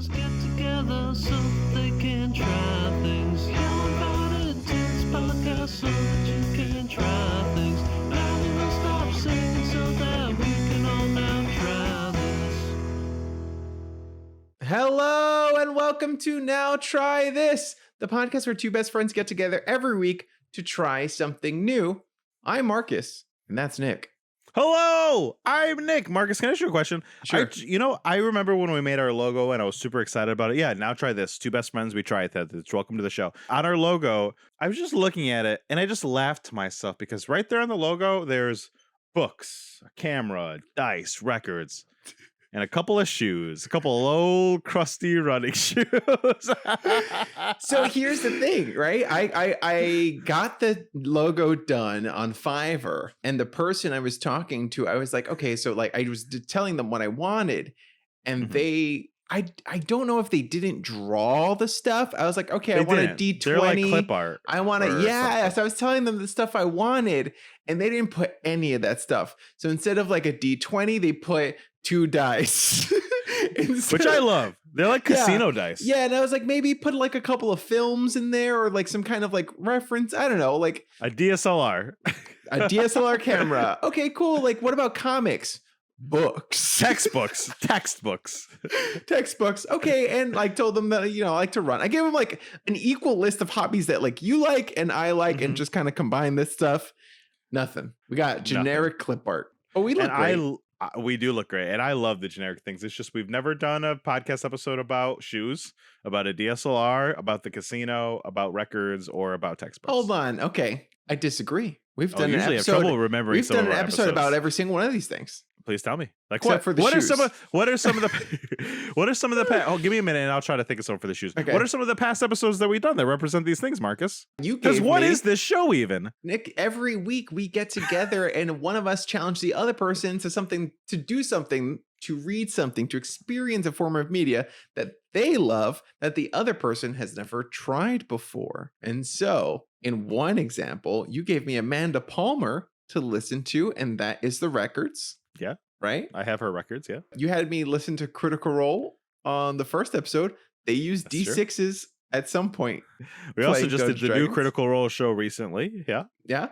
friends get together so they can try things. You're invited to this podcast so that you can try things. Now we will stop singing so that we can all now try this. Hello and welcome to Now Try This, the podcast where two best friends get together every week to try something new. I'm Marcus, and that's Nick. Hello, I'm Nick. Marcus, can I ask you a question? Sure. I remember when we made our logo and I was super excited about it. Yeah, now try this. Two best friends, we try it. It's welcome to the show. On our logo, I was just looking at it and I just laughed to myself because right there on the logo, there's books, a camera, dice, records, and a couple of shoes, a couple of old crusty running shoes. So here's the thing, right? I got the logo done on Fiverr, and the person I was talking to, I was like, okay, so like I was telling them what I wanted, and I don't know if they didn't draw the stuff. I was like, okay, I want a D20. They're like clip art. I want to, yeah. So I was telling them the stuff I wanted, and they didn't put any of that stuff. So instead of like a D20, they put 2 dice. Which I love. They're like casino dice. Yeah, and I was like, maybe put like a couple of films in there or like some kind of like reference. I don't know, like a DSLR. A DSLR camera. Okay, cool. Like, what about comics? Books. Textbooks. Textbooks. Okay, and I told them that, I like to run. I gave them like an equal list of hobbies that like you like and I like and just kind of combine this stuff. Nothing. We got generic clip art. Oh, we look great. We do look great, and I love the generic things. It's just we've never done a podcast episode about shoes, about a DSLR, about the casino, about records, or about textbooks. Hold on. Okay, I disagree. We've done usually an episode. Have trouble remembering. We've done an episode about every single one of these things. Please tell me. Like except what? For the what shoes. What are some of the? Oh, give me a minute, and I'll try to think of some for the shoes. Okay. What are some of the past episodes that we've done that represent these things, Marcus? Because what is this show even? Nick, every week we get together and one of us challenge the other person to something, to do something, to read something, to experience a form of media that they love that the other person has never tried before. And so, in one example, you gave me Amanda Palmer to listen to, and that is the records. Yeah. Right? I have her records, yeah. You had me listen to Critical Role on the first episode. They used D6s at some point. We also just did the new Critical Role show recently. Yeah. Yeah.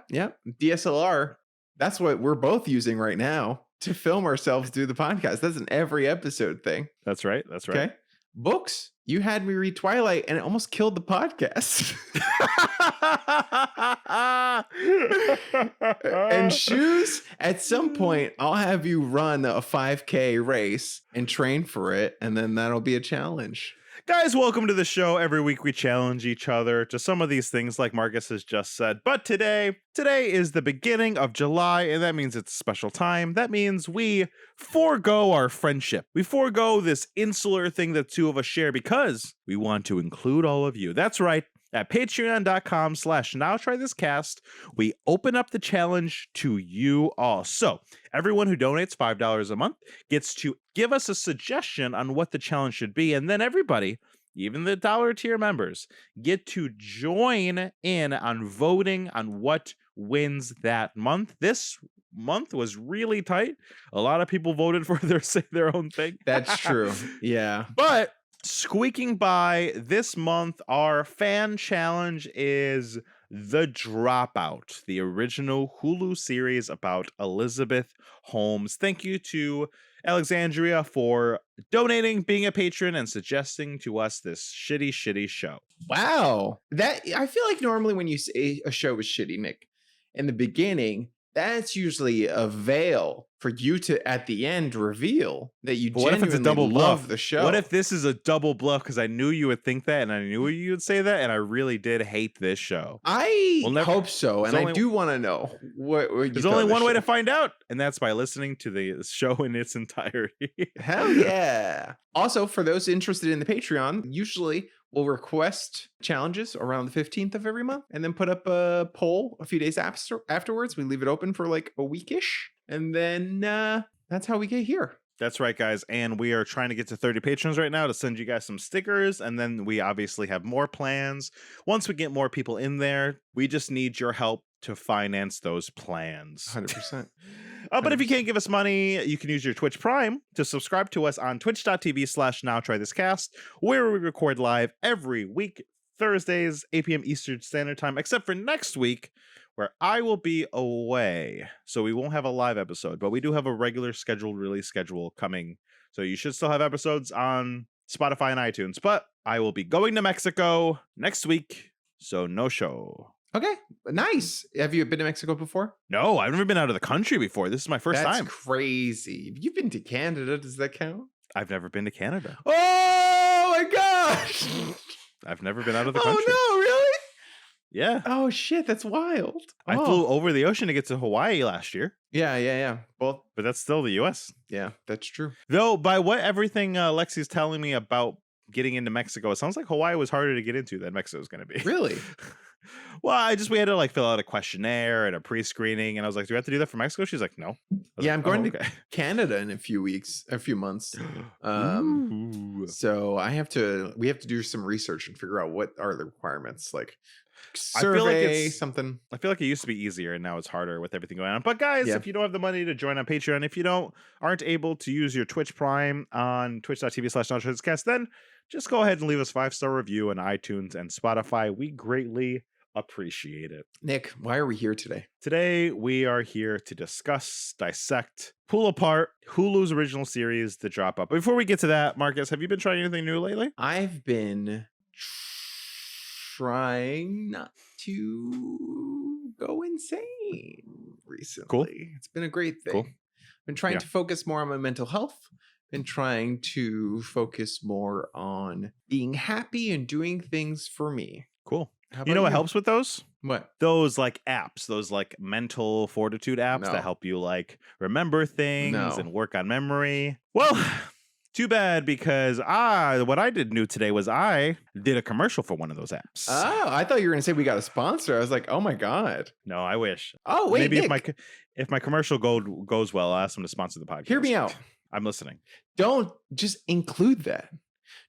DSLR. That's what we're both using right now to film ourselves do the podcast. That's an every episode thing. That's right. Okay. Books. You had me read Twilight and it almost killed the podcast. And shoes, at some point, I'll have you run a 5K race and train for it, and then that'll be a challenge. Guys, welcome to the show. Every week we challenge each other to some of these things like Marcus has just said. But today is the beginning of July, and that means it's a special time. That means we forego our friendship. We forego this insular thing that two of us share because we want to include all of you. That's right. At patreon.com/nowtrythiscast, we open up the challenge to you all. So everyone who donates $5 a month gets to give us a suggestion on what the challenge should be. And then everybody, even the dollar tier members, get to join in on voting on what wins that month. This month was really tight. A lot of people voted for their own thing. That's true. Yeah. But squeaking by this month, our fan challenge is The Dropout, the original Hulu series about Elizabeth Holmes. Thank you to Alexandria for donating, being a patron, and suggesting to us this shitty show. Wow. That I feel like normally when you say a show is shitty, Nick, in the beginning, that's usually a veil for you to, at the end, reveal that you genuinely love the show. What if this is a double bluff? Because I knew you would think that, and I knew you would say that, and I really did hate this show. I hope so, and I do want to know what you There's only one way to find out, and that's by listening to the show in its entirety. Hell yeah. Also, for those interested in the Patreon, usually we'll request challenges around the 15th of every month and then put up a poll a few days afterwards. We leave it open for like a weekish. And then that's how we get here. That's right, guys. And we are trying to get to 30 patrons right now to send you guys some stickers. And then we obviously have more plans. Once we get more people in there, we just need your help to finance those plans. 100%. But if you can't give us money, you can use your Twitch Prime to subscribe to us on twitch.tv/nowtrythiscast, where we record live every week, Thursdays, 8 p.m. Eastern Standard Time, except for next week, where I will be away. So we won't have a live episode, but we do have a regular scheduled release schedule coming. So you should still have episodes on Spotify and iTunes, but I will be going to Mexico next week, so no show. Okay, nice. Have you been to Mexico before? No, I've never been out of the country before. This is my first That's time. crazy. You've been to Canada. Does that count? I've never been to Canada. Oh my gosh. I've never been out of the country. Oh no, really? Yeah. Oh shit, that's wild. I flew over the ocean to get to Hawaii last year. Yeah. Well, But that's still the U.S. yeah, that's true. Though, by what everything Lexi's telling me about getting into Mexico, it sounds like Hawaii was harder to get into than Mexico was going to be. Really? Well, we had to like fill out a questionnaire and a pre-screening, and I was like, "Do we have to do that for Mexico?" She's like, "No." Yeah, I'm going to to Canada in a few months. Ooh. So we have to do some research and figure out what are the requirements, like I feel like survey it's something. I feel like it used to be easier, and now it's harder with everything going on. But guys, if you don't have the money to join on Patreon, if you aren't able to use your Twitch Prime on twitch.tv/nowtrythiscast, then just go ahead and leave us 5-star review on iTunes and Spotify. We greatly appreciate it. Nick, why are we here today? Today, we are here to discuss, dissect, pull apart Hulu's original series, The Dropout. But before we get to that, Marcus, have you been trying anything new lately? I've been trying not to go insane recently. Cool. It's been a great thing. Cool. Been trying to focus more on my mental health. Been trying to focus more on being happy and doing things for me. Cool. How You know about what helps with those? What? Those like apps, those like mental fortitude apps No. that help you like remember things No. and work on memory. Well, too bad, because what I did new today was I did a commercial for one of those apps. Oh, I thought you were going to say we got a sponsor. I was like, oh my God. No, I wish. Oh, wait, Maybe Nick, if my commercial goes well, I'll ask them to sponsor the podcast. hear me out. I'm listening. Don't just include that.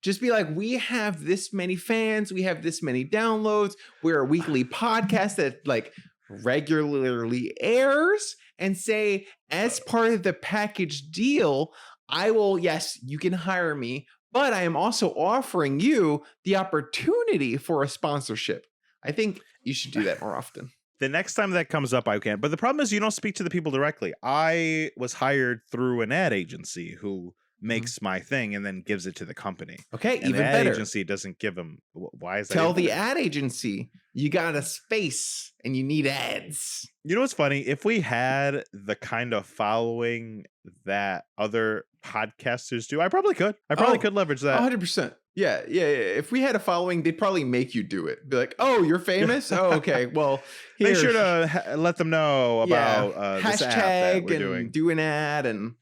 Just be like, we have this many fans, we have this many downloads, we're a weekly podcast that like regularly airs, and say, as part of the package deal, yes, you can hire me, but I am also offering you the opportunity for a sponsorship. I think you should do that more often. The next time that comes up, I can. But the problem is you don't speak to the people directly. I was hired through an ad agency who makes my thing and then gives it to the company. Okay, And even the ad better. agency doesn't give them. Why is that? Tell even the better? ad agency you got a space and you need ads. You know what's funny? If we had the kind of following that other podcasters do, I probably could. I probably could leverage that. 100%. Yeah. If we had a following, they'd probably make you do it. Be like, oh, you're famous? Oh, okay. Well, Make sure to let them know about this app that hashtag we're and doing. do an ad. And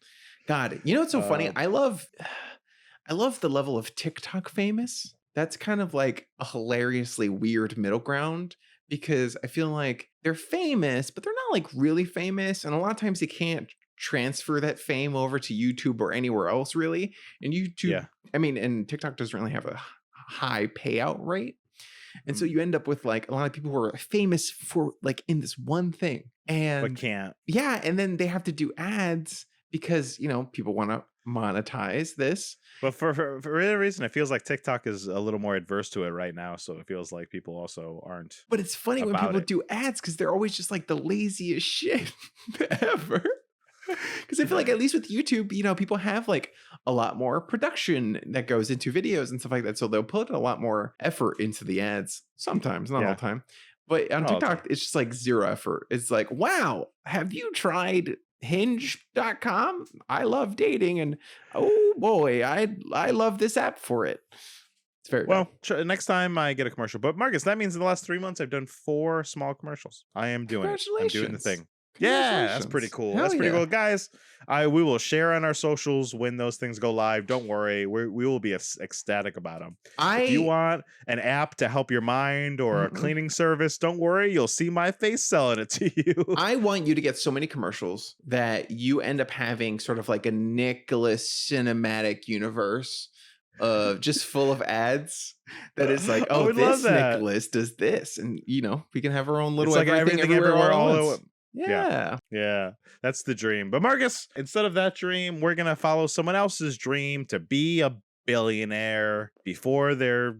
God, you know what's so funny? I love the level of TikTok famous. That's kind of like a hilariously weird middle ground, because I feel like they're famous, but they're not like really famous. And a lot of times they can't transfer that fame over to YouTube or anywhere else really. And YouTube, and TikTok doesn't really have a high payout rate. And so you end up with like a lot of people who are famous for like in this one thing. And But can't. Yeah. And then they have to do ads because, people want to monetize this. But for whatever reason, it feels like TikTok is a little more adverse to it right now. So it feels like people also aren't. But it's funny when about people it. do ads because they're always just like the laziest shit ever. Because I feel like at least with YouTube, people have like a lot more production that goes into videos and stuff like that. So they'll put a lot more effort into the ads sometimes, not all the time. But on TikTok, it's just like zero effort. It's like, wow, have you tried Hinge.com? I love dating, and oh boy, I love this app for it. It's very well. Next time I get a commercial, but Marcus, that means in the last 3 months I've done 4 small commercials. I am doing it. I'm doing the thing. Yeah, that's pretty cool. Hell That's pretty yeah. cool, guys. We will share on our socials when those things go live. Don't worry, we will be ecstatic about them. If you want an app to help your mind or a cleaning service, don't worry, you'll see my face selling it to you. I want you to get so many commercials that you end up having sort of like a Nicholas cinematic universe of just full of ads that is like, I would love this that. Nicholas does this, and we can have our own little It's like everything everywhere all at once. Yeah, that's the dream. But Marcus, instead of that dream, we're gonna follow someone else's dream to be a billionaire before they're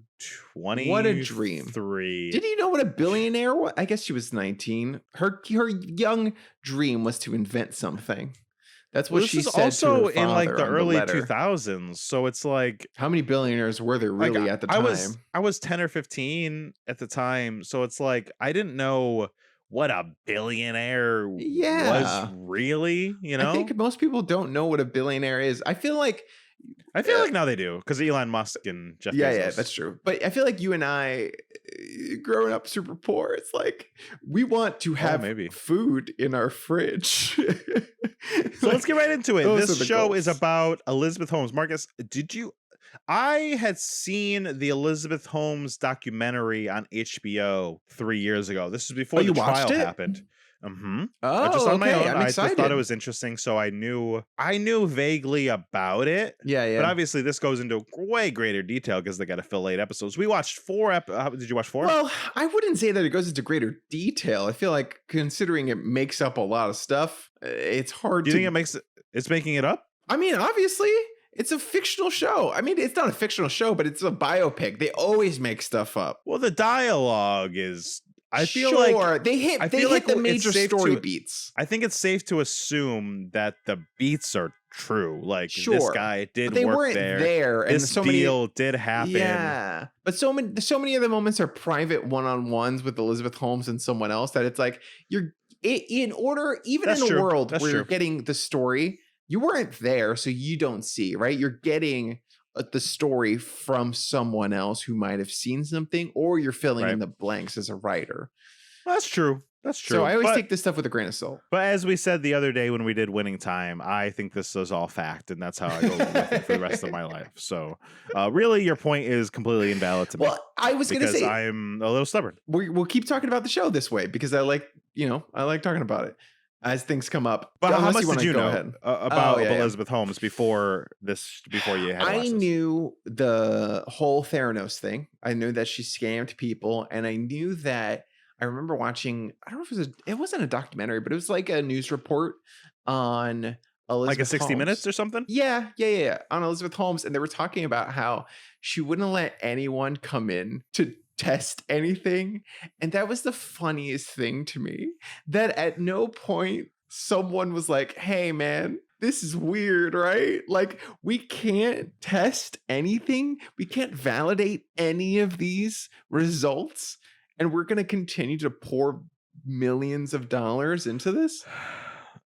What a dream. 23. Did you know what a billionaire was? I guess she was 19. Her young dream was to invent something. That's what This she is said also to her in like father the on early letter. 2000s. So it's like, How many billionaires were there like, really at the I time? was 10 or 15 at the time. So it's like I didn't know what a billionaire was Yeah. really, you I know? think most people don't know what a billionaire is. I feel like I feel like now they do because Elon Musk and Jeff yeah, Bezos. that's true. But I feel like you and I, growing up super poor, it's like we want to have maybe. food in our fridge. So let's get right into it. those This are the show is goals. about Elizabeth Holmes. Marcus, I had seen the Elizabeth Holmes documentary on HBO 3 years ago. This is before Oh, you the trial watched it? happened. Oh, Just on my okay. own. I'm I just thought excited. it was interesting, so I knew vaguely about it. Yeah. But obviously, this goes into way greater detail because they got to fill 8 episodes. We watched 4 did you watch 4? Well, I wouldn't say that it goes into greater detail. I feel like considering it makes up a lot of stuff, it's hard Do you to. think it's making it up? I mean, obviously, it's a fictional show. I mean, it's not a fictional show, but it's a biopic. They always make stuff up. Well, the dialogue is. I feel sure, like they hit the major story beats. I think it's safe to assume that the beats are true. Like this Sure, guy did but they work weren't there, and This so deal many. did happen. Yeah, but so many of the moments are private one-on-ones with Elizabeth Holmes and someone else that it's like you're in order, even That's in a true. world That's where you're true. getting the story, you weren't there, so you don't see, right? You're getting the story from someone else who might have seen something, or you're filling in the blanks as a writer. That's true. That's true. So I always take this stuff with a grain of salt. But as we said the other day when we did Winning Time, I think this is all fact, and that's how I go with it for the rest of my life. So really, your point is completely invalid to me. Well, I was going to say I'm a little stubborn. we'll keep talking about the show this way because I like talking about it as things come up. But how Unless much did you go know ahead. about Yeah. Elizabeth Holmes before you had I watched this? knew the whole Theranos thing. I knew that she scammed people, and I knew that. I remember watching. I don't know if it wasn't a documentary, but it was like a news report on Elizabeth Like a 60 Holmes. Minutes or something? Yeah, on Elizabeth Holmes, and they were talking about how she wouldn't let anyone come in to test anything, and that was the funniest thing to me. That at no point someone was like, "Hey, man, this is weird, right? Like, we can't test anything. We can't validate any of these results. And we're going to continue to pour millions of dollars into this."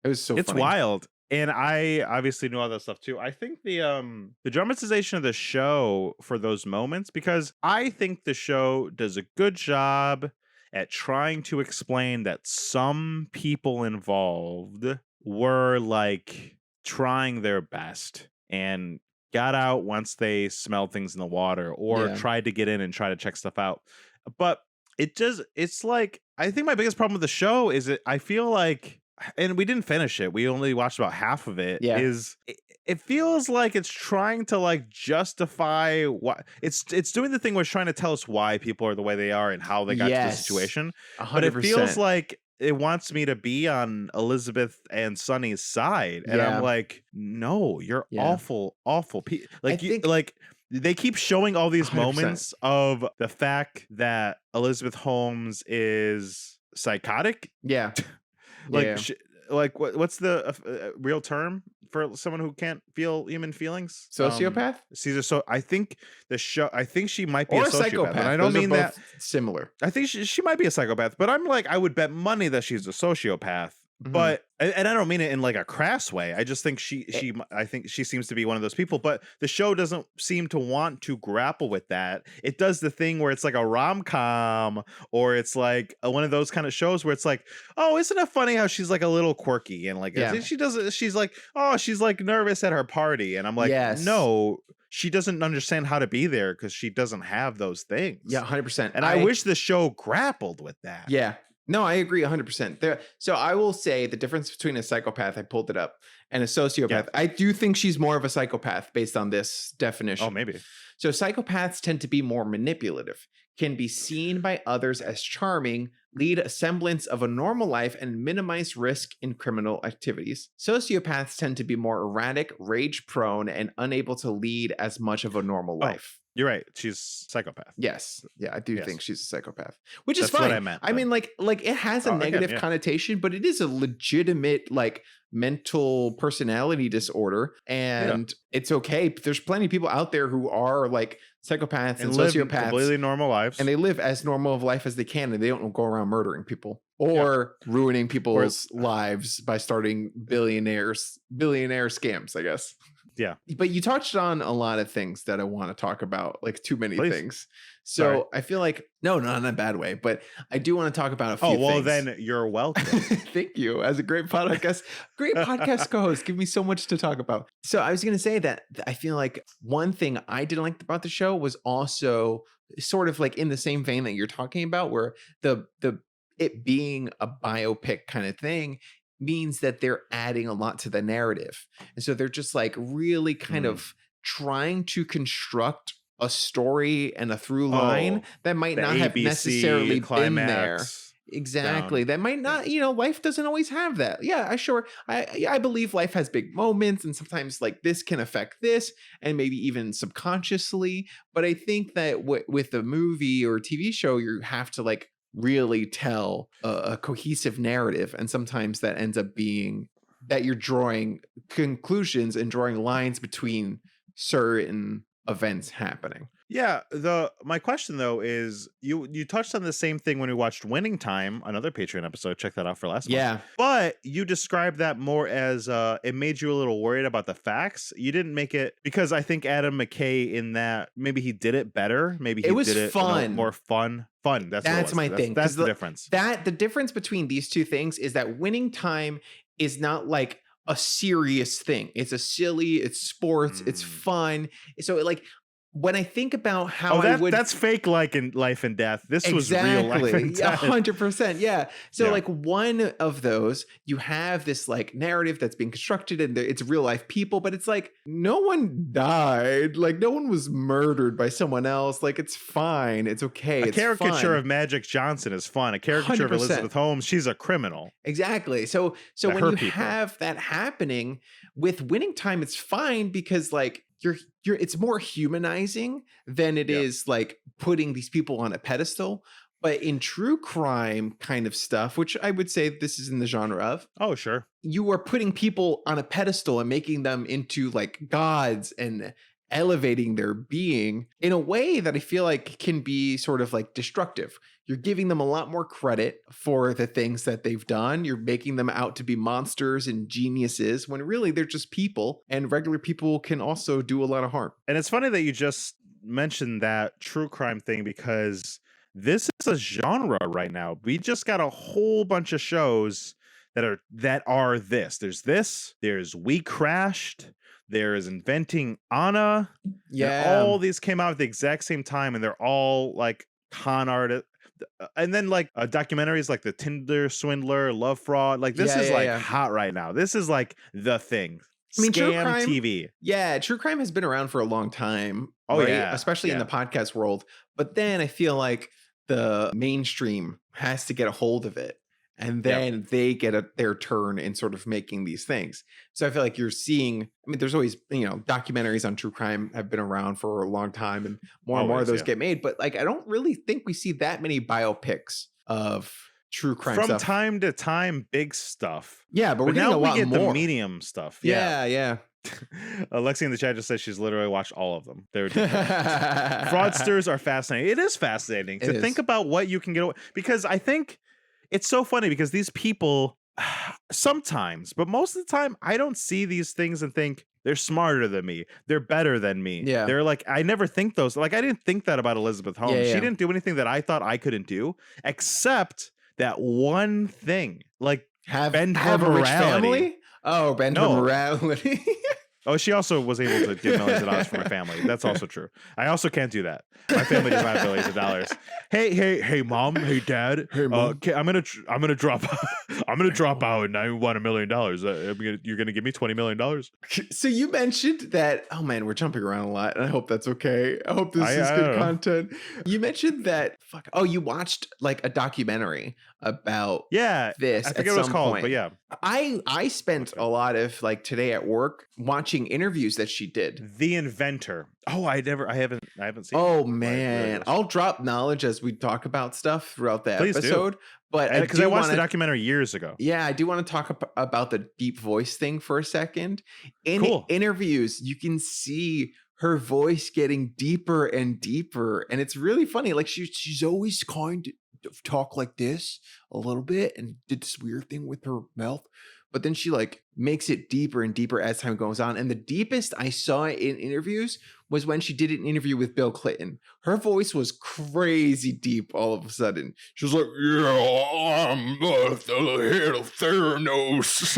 It was so It's funny. wild. And I obviously knew all that stuff too. I think the dramatization of the show for those moments, because I think the show does a good job at trying to explain that some people involved were like trying their best and got out once they smelled things in the water or tried to get in and try to check stuff out. But it's like, I think my biggest problem with the show is I feel like, and we didn't finish it, we only watched about half of it, is it feels like it's trying to like justify why it's doing the thing where it's trying to tell us why people are the way they are and how they got to the situation. 100%. But it feels like it wants me to be on Elizabeth and Sonny's side. And I'm like, no, you're awful people. Like they keep showing all these 100%. moments of the fact that Elizabeth Holmes is psychotic. Yeah. What's the real term for someone who can't feel human feelings? Sociopath? I think she might be or a sociopath. And I don't Those mean are that both similar. I think she might be a psychopath, but I'm like, I would bet money that she's a sociopath. Mhm. But and I don't mean it in like a crass way. I just think I think she seems to be one of those people, but the show doesn't seem to want to grapple with that. It does the thing where it's like a rom-com, or it's like one of those kind of shows where it's like, oh, isn't it funny how she's like a little quirky and like she's like, oh, she's like nervous at her party, and I'm like, no, she doesn't understand how to be there because she doesn't have those things. Yeah, 100%. And I wish the show grappled with that. Yeah. No, I agree 100%. So I will say the difference between a psychopath, I pulled it up, and a sociopath. Yeah. I do think she's more of a psychopath based on this definition. Oh, maybe. So psychopaths tend to be more manipulative, can be seen by others as charming, lead a semblance of a normal life and minimize risk in criminal activities. Sociopaths tend to be more erratic, rage-prone, and unable to lead as much of a normal life. You're right. She's psychopath. Yes. Yeah, I do Yes. think she's a psychopath, which is That's fine. what I meant, I mean, like it has a again, negative yeah. connotation, but it is a legitimate like mental personality disorder, and it's okay. There's plenty of people out there who are like psychopaths and live sociopaths, completely normal lives. and they live as normal of life as they can, and they don't go around murdering people or ruining people's lives by starting billionaire scams, I guess. Yeah. But you touched on a lot of things that I want to talk about, like too many Please. things. So Sorry. I feel like, no, not in a bad way, but I do want to talk about a few things. Oh, well, then you're welcome. Thank you. As a great podcast co-host, give me so much to talk about. So I was going to say that I feel like one thing I didn't like about the show was also sort of like in the same vein that you're talking about, where it being a biopic kind of thing means that they're adding a lot to the narrative. And so they're just like really kind of trying to construct a story and a through line that might not have necessarily been there. Exactly. That might not, life doesn't always have that. Yeah, I believe life has big moments, and sometimes like this can affect this, and maybe even subconsciously. But I think that with a movie or a TV show, you have to like really tell a cohesive narrative, and sometimes that ends up being that you're drawing conclusions and drawing lines between certain events happening. Yeah, my question though is you touched on the same thing when we watched Winning Time, another Patreon episode. Check that out for last month. But you described that more as it made you a little worried about the facts. You didn't make it because I think Adam McKay in that maybe he did it better. Maybe he did it fun. More fun. That's my thing. That's the difference. The difference between these two things is that Winning Time is not like a serious thing. It's it's sports, it's fun. So like when I think about how that's fake like in Life and Death. This was real life and death. 100%. Yeah. So like one of those, you have this like narrative that's being constructed, and it's real life people, but it's like no one died. Like no one was murdered by someone else. Like it's fine. It's okay. A caricature of Magic Johnson is fun. A caricature 100%. Of Elizabeth Holmes, she's a criminal. Exactly. So when you have that happening with Winning Time, it's fine because like it's more humanizing than it is like putting these people on a pedestal. But in true crime kind of stuff, which I would say this is in the genre of, oh sure, you are putting people on a pedestal and making them into like gods and elevating their being in a way that I feel like can be sort of like destructive. You're giving them a lot more credit for the things that they've done. You're making them out to be monsters and geniuses when really they're just people, and regular people can also do a lot of harm. And it's funny that you just mentioned that true crime thing, because this is a genre right now. We just got a whole bunch of shows that are this. There's We Crashed. There is Inventing Anna. Yeah. All these came out at the exact same time, and they're all like con artists. And then like documentaries like the Tinder Swindler, Love Fraud. Like this is hot right now. This is like the thing. I mean, Scam true crime, TV. Yeah, true crime has been around for a long time. Oh right? yeah. Especially in the podcast world. But then I feel like the mainstream has to get a hold of it. And then they get their turn in sort of making these things. So I feel like you're seeing, I mean, there's always, documentaries on true crime have been around for a long time, and more of those get made. But like, I don't really think we see that many biopics of true crime from stuff. Time to time, big stuff. Yeah, but we're getting now a lot we get more. the medium stuff. Yeah. Alexi in the chat just says she's literally watched all of them. They're fraudsters are fascinating. It is fascinating to think about what you can get away, because I think it's so funny because these people sometimes, but most of the time, I don't see these things and think they're smarter than me. They're better than me. Yeah. They're like, I never think those. Like, I didn't think that about Elizabeth Holmes. Yeah. She didn't do anything that I thought I couldn't do, except that one thing. Like, have bend a her rich morality. family? Oh, bend her morality. Oh, she also was able to get millions of dollars for my family. That's also true. I also can't do that. My family does not have millions of dollars. Hey, mom. Hey, dad. Hey, Mom. I'm gonna drop. I'm gonna drop out, and I want $1 million. You're gonna give me $20 million. So you mentioned that, oh man, we're jumping around a lot, and I hope that's okay. I hope this is I good don't know. content. You mentioned that, you watched like a documentary about Yeah, this I at forget what it's some called, point. but yeah, I spent a lot of like today at work watching interviews that she did. The Inventor. Oh, I haven't seen. Oh it. man, I'll drop knowledge as we talk about stuff throughout the Please do. episode. But because I watched the documentary years ago. Yeah, I do want to talk about the deep voice thing for a second. In Cool. interviews, you can see her voice getting deeper and deeper, and it's really funny. Like she's always kind of talk like this a little bit and did this weird thing with her mouth, but then she like makes it deeper and deeper as time goes on. And the deepest I saw in interviews was when she did an interview with Bill Clinton. Her voice was crazy deep all of a sudden. She was like, "Yeah, I'm the head of Theranos."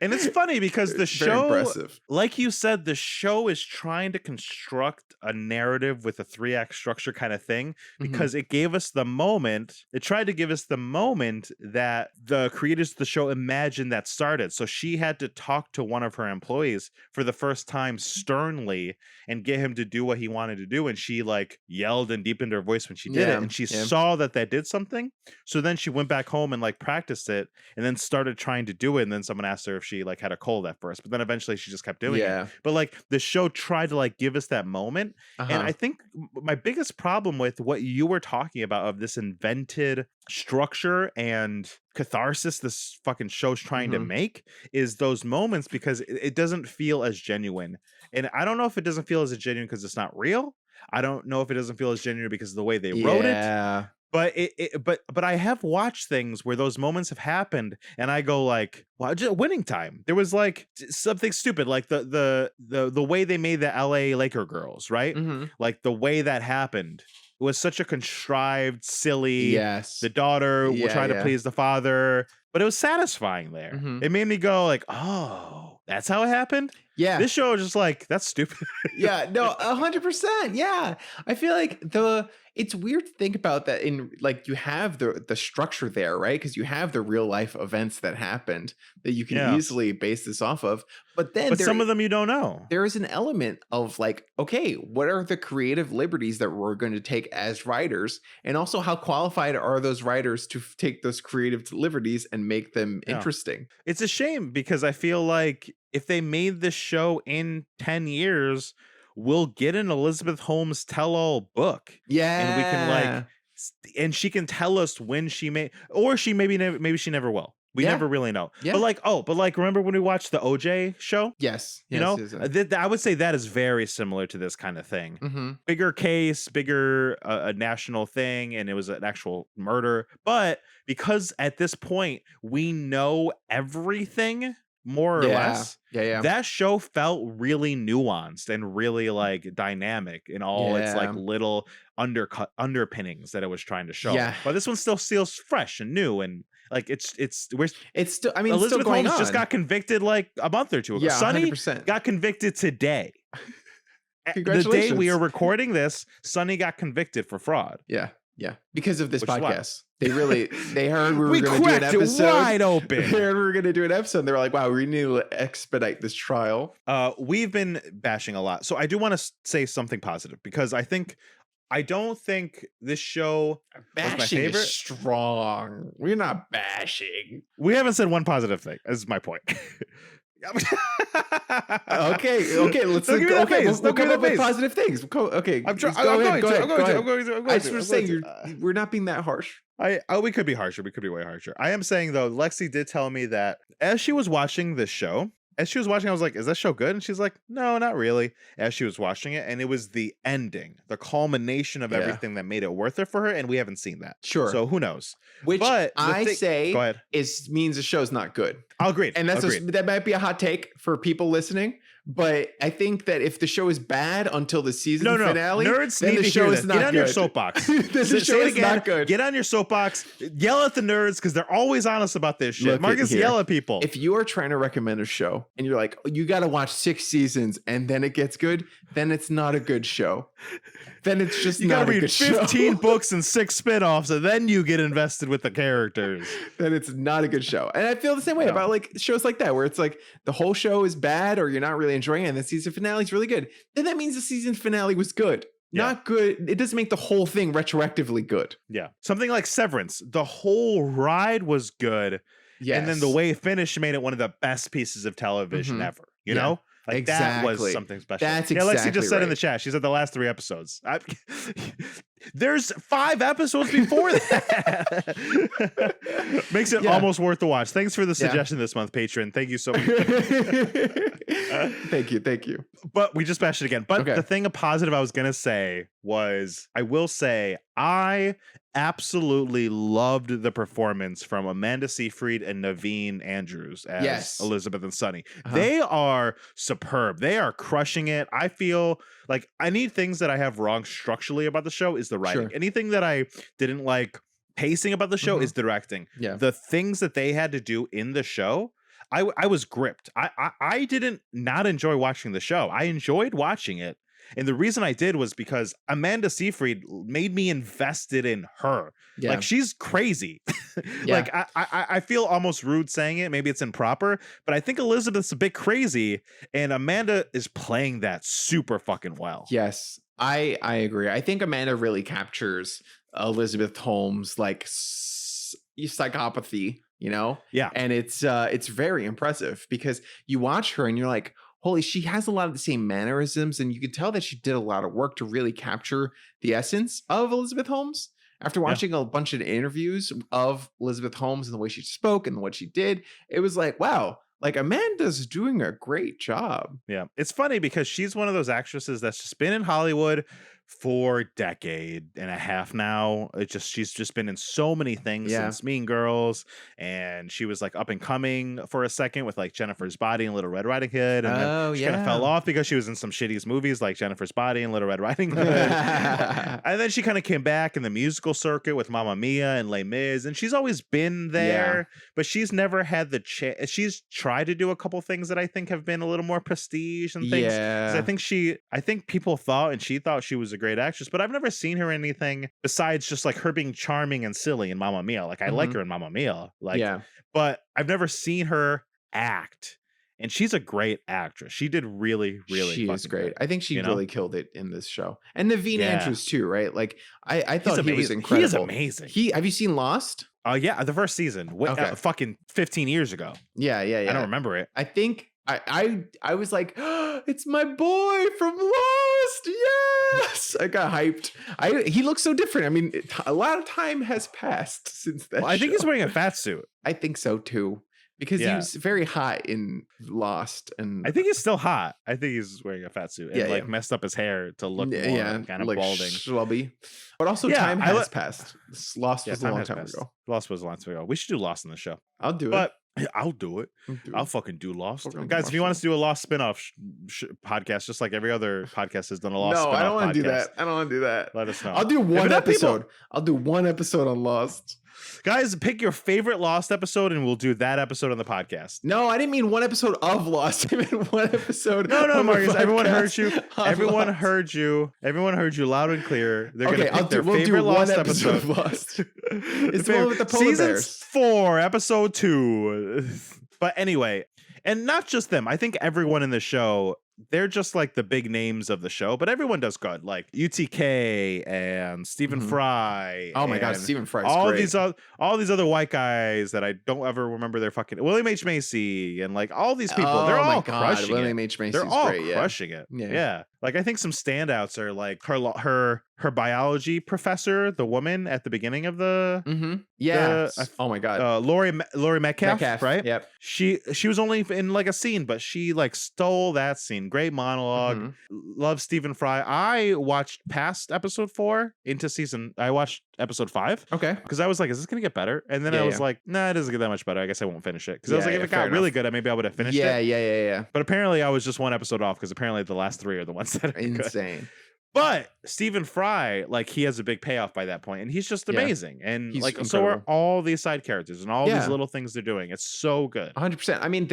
And it's funny because the Very show, impressive. like you said, the show is trying to construct a narrative with a 3-act structure kind of thing, because it gave us the moment. It tried to give us the moment that the creators of the show imagined that started. So she had to talk to one of her employees for the first time sternly and get him to do what he wanted to do. And she like yelled and deepened her voice when she did it. And she saw that did something. So then she went back home and like practiced it and then started trying to do it. And then someone asked her if she like had a cold at first, but then eventually she just kept doing it. But like the show tried to like give us that moment. And I think my biggest problem with what you were talking about of this invented structure and catharsis this fucking show's trying to make is those moments, because it doesn't feel as genuine. And I don't know if it doesn't feel as genuine because it's not real. I don't know if it doesn't feel as genuine because of the way they wrote it. But but I have watched things where those moments have happened and I go like, wow, just winning time. There was like something stupid, like the way they made the LA Laker girls, right? Like the way that happened. It was such a contrived, silly. The daughter will try to please the father, but it was satisfying there. It made me go like, oh, that's how it happened. This show is just like, that's stupid. No, 100%. Yeah, I feel like it's weird to think about that in like you have the structure there, right? Because you have the real life events that happened that you can easily base this off of. But then some of them you don't know. There is an element of like, okay, what are the creative liberties that we're going to take as writers? And also how qualified are those writers to take those creative liberties and make them interesting? It's a shame because I feel like if they made this show in 10 years, we'll get an Elizabeth Holmes tell-all book. And we can like, and she can tell us when she may, or she maybe she never will. We never really know. But like, remember when we watched the OJ show? I would say that is very similar to this kind of thing. Bigger case, bigger a national thing, and it was an actual murder. But because at this point we know everything more or less, that show felt really nuanced and really like dynamic in all its like little underpinnings that it was trying to show. But this one still feels fresh and new, and like it's still, I mean, Elizabeth Holmes just got convicted like a month or two ago. Sonny 100%. Got convicted today. The day we are recording this, Sonny got convicted for fraud. Because of this podcast. They heard we were going to do an episode. Wide open. They heard we were going to do an episode. They were like, wow, we need to expedite this trial. We've been bashing a lot. So I do want to say something positive because I don't think this show was my favorite. Is strong. We're not bashing. We haven't said one positive thing. This is my point. okay. Let's we'll come up with positive things. Okay, I'm going to. I just was saying we're not being that harsh. We could be harsher. We could be way harsher. I am saying though, Lexi did tell me that as she was watching this show. I was like, is that show good? And she's like, no, not really. As she was watching it. And it was the ending, the culmination of everything that made it worth it for her. And we haven't seen that. Sure. So who knows? But I say go ahead. Means the show's not good. I'll agree. And that might be a hot take for people listening. But I think that if the show is bad until the season finale, nerds then need the to show hear is this. not Get good. on your soapbox. The show is not good. Get on your soapbox. Yell at the nerds because they're always honest about this shit. Look Marcus, here. yell at people. If you are trying to recommend a show and you're like, you got to watch 6 seasons and then it gets good, then it's not a good show. Then it's just you not gotta a read good 15 show. books and 6 spinoffs, and then you get invested with the characters. Then it's not a good show. And I feel the same way No. about like shows like that, where it's like the whole show is bad or you're not really enjoying it and the season finale is really good. Then that means the season finale was good. Yeah. Not good. It doesn't make the whole thing retroactively good. Yeah. Something like Severance. The whole ride was good. Yes. And then the way it finished made it one of the best pieces of television ever. You know? Like that was Exactly. something special. That's Lexi exactly just said in the right. chat, she said the last 3 episodes. There's 5 episods before that. Makes it almost worth the watch. Thanks for the suggestion this month, patron. Thank you so much. Thank you. But we just bashed it again. But Okay. the thing of positive I was going to say was, I will say, I absolutely loved the performance from Amanda Seyfried and Naveen Andrews as Elizabeth and Sunny. They are superb. They are crushing it. I feel like I need things that I have wrong structurally about the show is the writing. Sure. Anything that I didn't like pacing about the show is the directing. Yeah. The things that they had to do in the show, I was gripped. I didn't not enjoy watching the show. I enjoyed watching it. And the reason I did was because Amanda Seyfried made me invested in her. Yeah. Like, she's crazy. Yeah. Like, I feel almost rude saying it. Maybe it's improper, but I think Elizabeth's a bit crazy, and Amanda is playing that super fucking well. Yes, I agree. I think Amanda really captures Elizabeth Holmes' like psychopathy, you know? Yeah. And it's very impressive because you watch her and you're like, holy, she has a lot of the same mannerisms, and you can tell that she did a lot of work to really capture the essence of Elizabeth Holmes. After watching a bunch of interviews of Elizabeth Holmes and the way she spoke and what she did, it was like, wow, like Amanda's doing a great job. Yeah. It's funny because she's one of those actresses that's just been in Hollywood for a decade and a half now. She's just been in so many things since Mean Girls, and she was like up and coming for a second with like Jennifer's Body and Little Red Riding Hood, and then she kind of fell off because she was in some shitty movies like Jennifer's Body and Little Red Riding Hood. And then she kind of came back in the musical circuit with Mamma Mia and Les Mis, and she's always been there, but she's never had the chance. She's tried to do a couple things that I think have been a little more prestige and things. Yeah. 'Cause I think people thought, and she thought she was a great actress, but I've never seen her in anything besides just like her being charming and silly in Mamma Mia. Like, I like her in Mamma Mia, but I've never seen her act, and she's a great actress. She did really She is great. good, I think she you know? really killed it in this show. And Naveen Andrews too, right? Like I thought he was amazing. incredible. He is amazing. Have you seen Lost? Yeah, the first season, fucking 15 years ago. Yeah. I don't remember it. I think I was like, oh, it's my boy from Lost. Yes, I got hyped. He looks so different. I mean, a lot of time has passed since that. Well, I think show. he's wearing a fat suit. I think so too, because he was very hot in Lost, and I think he's still hot. I think he's wearing a fat suit and messed up his hair to look more kind of like balding. Schlubby. But also, time has passed. Lost was a long time ago. Lost was a long time ago. We should do Lost in the show. I'll do it. But I'll do it. I'll fucking do Lost. Guys, if you want us to do a Lost spinoff podcast, just like every other podcast has done a Lost spinoff podcast. No, I don't want to do that. I don't want to do that. Let us know. I'll do one episode. I'll do one episode on Lost. Guys, pick your favorite Lost episode and we'll do that episode on the podcast. No, I didn't mean one episode of Lost. I meant one episode. No, Marcus. Everyone heard you. Everyone Lost. heard you. Everyone heard you loud and clear. They're Okay, gonna pick their favorite one Lost episode episode. of Lost. It's the one with the polar Season bears. 4, episode 2. But anyway, and not just them. I think everyone in the show, they're just like the big names of the show, but everyone does good. Like UTK and Stephen Fry. Oh my god, and Stephen Fry's all great. all these other white guys that I don't ever remember their fucking William H. Macy and like all these people. They're all crushing William it. H. Macy's They're all great, crushing it. Yeah. Yeah. Like I think some standouts are like her biology professor, the woman at the beginning of the Yeah. Oh my god. Lori Metcalf, right? Yep. She was only in like a scene, but she like stole that scene. great monologue. Mhm. Love Stephen Fry. I watched past episode 4 into I watched episode 5 Okay. because I was like, is this gonna get better? And then Yeah, I was yeah. like, nah, it doesn't get that much better. I guess I won't finish it because I was like, Yeah, if yeah, it fair got really enough. good, maybe I would have finished Yeah, it. yeah. But apparently I was just one episode off because apparently the last 3 are the ones that are good. Insane. But Stephen Fry, like, he has a big payoff by that point, and he's just Yeah. amazing. And He's like, so are incredible. all these side characters and all Yeah. these little things they're doing. It's so good. 100%. I mean,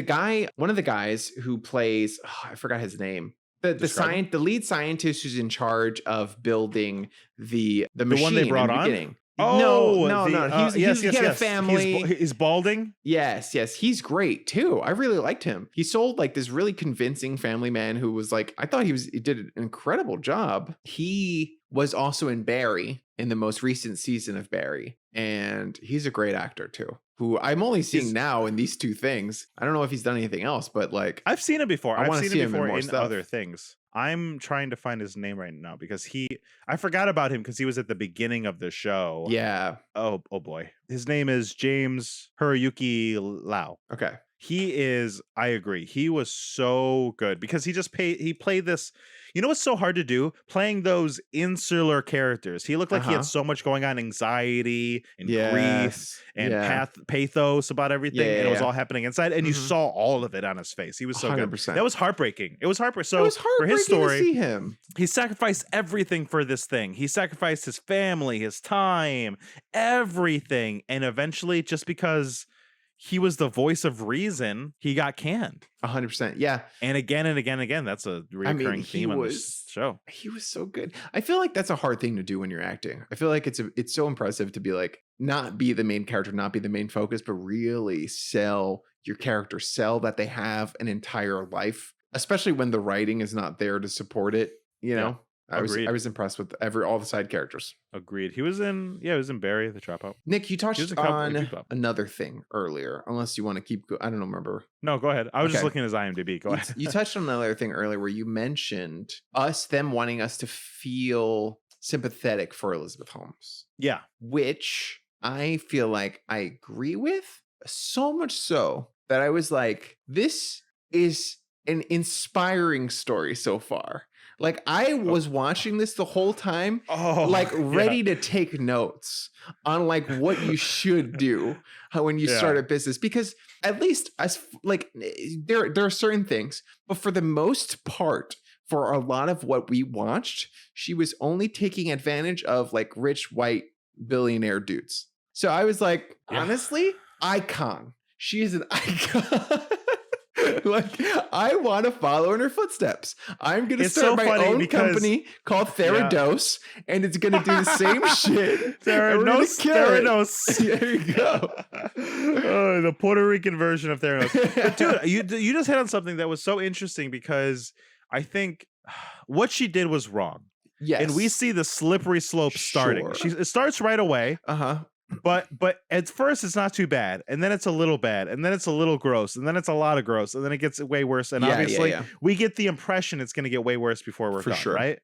one of the guys who plays, I forgot his name. The lead scientist who's in charge of building the machine one they brought in the on? beginning. Oh, no. He had a family. He's balding. Yes. He's great too. I really liked him. He sold like this really convincing family man who was like, I thought he did an incredible job. He was also in Barry in the most recent season of Barry. And he's a great actor too, who I'm only seeing now in these 2 things. I don't know if he's done anything else, but like I've seen him before. I wanna I've see seen him him in before more in stuff. other things. I'm trying to find his name right now because I forgot about him because he was at the beginning of the show. Yeah. Oh boy. His name is James Hiroyuki Lau. Okay. I agree. He was so good because he played this, you know what's so hard to do? Playing those insular characters. He looked like he had so much going on, anxiety and grief and pathos about everything. And it was all happening inside. And you saw all of it on his face. He was so 100%. good. That was heartbreaking. It was heartbreaking. So it was for his story, to see him. he sacrificed everything for this thing. He sacrificed his family, his time, everything. And eventually, just because he was the voice of reason, he got canned. 100%. Yeah. And again. That's a recurring theme on this show. He was so good. I feel like that's a hard thing to do when you're acting. I feel like it's so impressive to be like, not be the main character, not be the main focus, but really sell your character, sell that they have an entire life, especially when the writing is not there to support it. You know, I was impressed with all the side characters. Agreed. He was in Barry, the Dropout. Nick, you touched on another thing earlier, unless you want to keep I don't remember. No, go ahead. I was just looking at his IMDb. Go ahead. You touched on another thing earlier where you mentioned them wanting us to feel sympathetic for Elizabeth Holmes. Yeah. Which I feel like I agree with, so much so that I was like, this is an inspiring story so far. Like, I was watching this the whole time, ready to take notes on like what you should do when you start a business, because at least there are certain things, but for the most part, for a lot of what we watched, she was only taking advantage of like rich white billionaire dudes. So I was like, honestly, icon. She is an icon. Like, I want to follow in her footsteps. I'm going to start my own company called Theranos, and it's going to do the same shit. Theranos. There you go. The Puerto Rican version of Theranos. But dude, you just hit on something that was so interesting, because I think what she did was wrong. Yes. And we see the slippery slope starting. It starts right away. Uh-huh. But at first it's not too bad, and then it's a little bad, and then it's a little gross, and then it's a lot of gross, and then it gets way worse. And obviously we get the impression it's going to get way worse before we're done, right?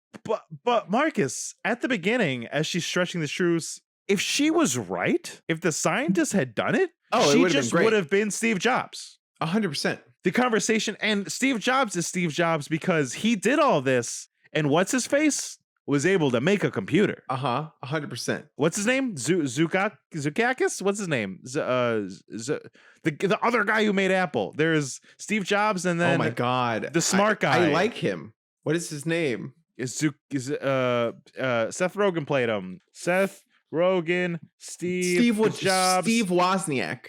But Marcus, at the beginning, as she's stretching the truths, if she was right, if the scientists had done it, she just would have been Steve Jobs. 100%. The conversation, and Steve Jobs is Steve Jobs because he did all this, and what's his face? Was able to make a computer. 100%. What's his name? Zukakis? What's his name? The other guy who made Apple. There's Steve Jobs, and then oh my god, the smart guy. I like him. What is his name? Seth Rogen played him. Seth Rogen, Steve Jobs, Steve Wozniak,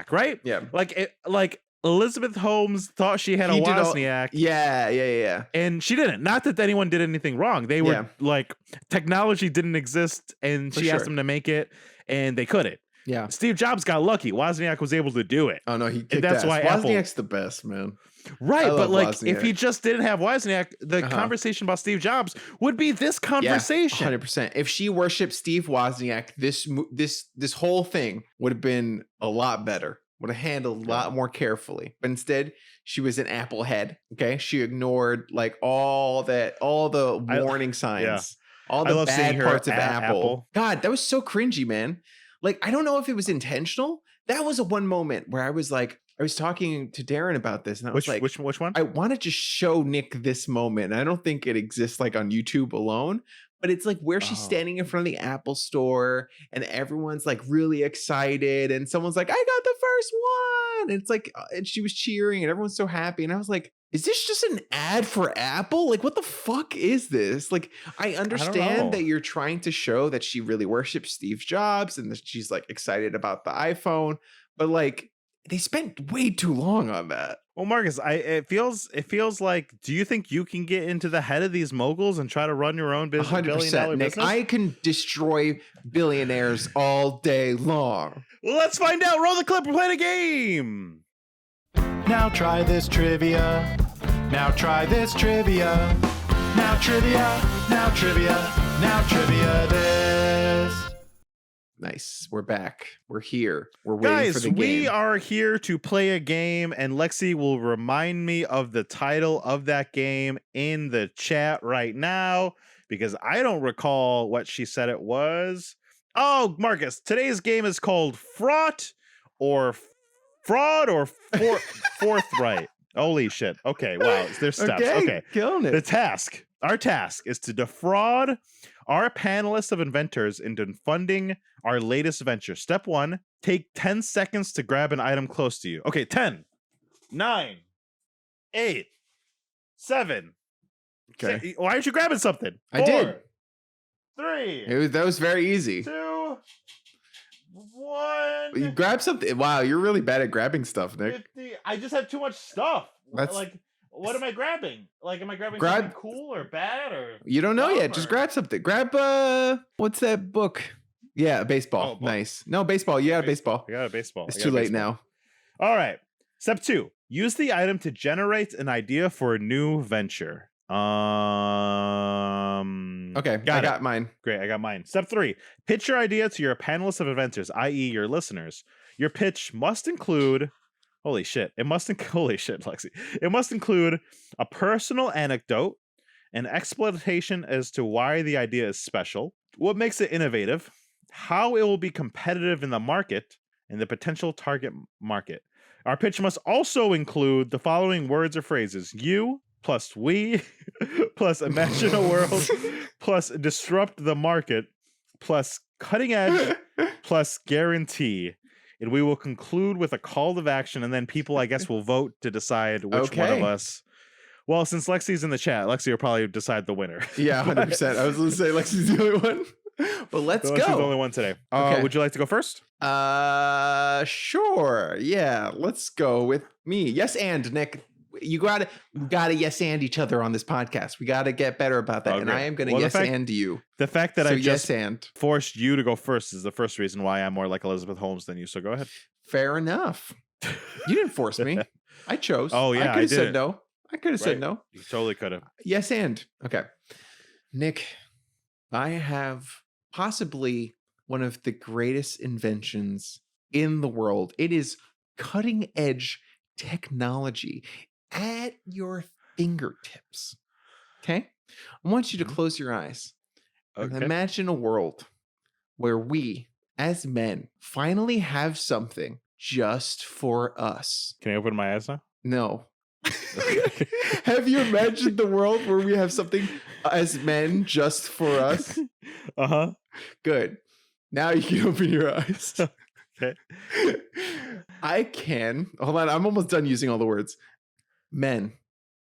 right? Yeah. Like Elizabeth Holmes thought she had a Wozniak. Yeah. And she didn't. Not that anyone did anything wrong. They were like, technology didn't exist, and she asked them to make it, and they couldn't. Yeah. Steve Jobs got lucky. Wozniak was able to do it. Oh no, he kicked that's ass. why Wozniak's the best, man. Right, but like Wozniak. if he just didn't have Wozniak, the conversation about Steve Jobs would be this conversation. 100%. If she worshipped Steve Wozniak, this whole thing would have been a lot better. Would have handled a lot more carefully. But instead, she was an Apple head. Okay. She ignored like all the warning signs, all the bad parts of Apple. God, that was so cringy, man. Like, I don't know if it was intentional. That was one moment where I was like, I was talking to Daron about this, and I was like, which one? I want to just show Nick this moment. I don't think it exists like on YouTube alone, but it's like where she's standing in front of the Apple store and everyone's like really excited, and someone's like, I got the first one. And it's like, and she was cheering and everyone's so happy. And I was like, is this just an ad for Apple? Like, what the fuck is this? Like, I understand that you're trying to show that she really worships Steve Jobs and that she's like excited about the iPhone, but like they spent way too long on that. Well, Marcus, it feels like, do you think you can get into the head of these moguls and try to run your own business? 100%, Nick. Business? I can destroy billionaires all day long. Well, let's find out. Roll the clip. We're playing a game. Now try this trivia. Now try this trivia. Now trivia. Now trivia. Now trivia this. Nice. We're back. We're here. We're waiting Guys, for the game. we are here to play a game, and Lexi will remind me of the title of that game in the chat right now, because I don't recall what she said it was. Oh, Marcus, today's game is called Fraud or Forthright. Holy shit. Okay, wow. There's steps. Okay. Killing it. Our task is to defraud our panelists of inventors into funding our latest venture. Step 1, take 10 seconds to grab an item close to you. Okay, 10, 9, 8, 7. Okay. 6. Why aren't you grabbing something? 4, I did. 3. That was very easy. 2, 1. You grab something. Wow, you're really bad at grabbing stuff, Nick. 50. I just have too much stuff. That's like, what am I grabbing? Like, am I grabbing something cool or bad or? You don't know yet. Just grab something. Grab what's that book? Yeah, baseball. Oh, nice. No, baseball. You got a baseball. I got a baseball. It's too late now. All right. Step 2. Use the item to generate an idea for a new venture. Okay, I got mine. Great, I got mine. Step 3. Pitch your idea to your panelists of inventors, i.e. your listeners. Your pitch must include... Holy shit, Lexi. It must include a personal anecdote, an explanation as to why the idea is special, what makes it innovative, how it will be competitive in the market, and the potential target market. Our pitch must also include the following words or phrases: you plus we plus imagine a world plus disrupt the market plus cutting edge plus guarantee. And we will conclude with a call to action, and then people, I guess, will vote to decide which one of us. Well, since Lexi's in the chat, Lexi will probably decide the winner. Yeah, 100%. I was going to say Lexi's the only one. But let's go. Lexi's the only one today. Okay. Would you like to go first? Sure. Yeah, let's go with me. Yes, and Nick, you gotta yes and each other on this podcast. We gotta get better about that. And I am gonna and you. The fact that I just and forced you to go first is the first reason why I'm more like Elizabeth Holmes than you. So go ahead. Fair enough. You didn't force me. I chose. Oh yeah, I could have said no. I could have said no. You totally could have. Yes, and okay. Nick, I have possibly one of the greatest inventions in the world. It is cutting edge technology at your fingertips. Okay? I want you to close your eyes and imagine a world where we, as men, finally have something just for us. Can I open my eyes now? No. Have you imagined the world where we have something as men just for us? Uh-huh. Good. Now you can open your eyes. Okay. I can. Hold on. I'm almost done using all the words. Men,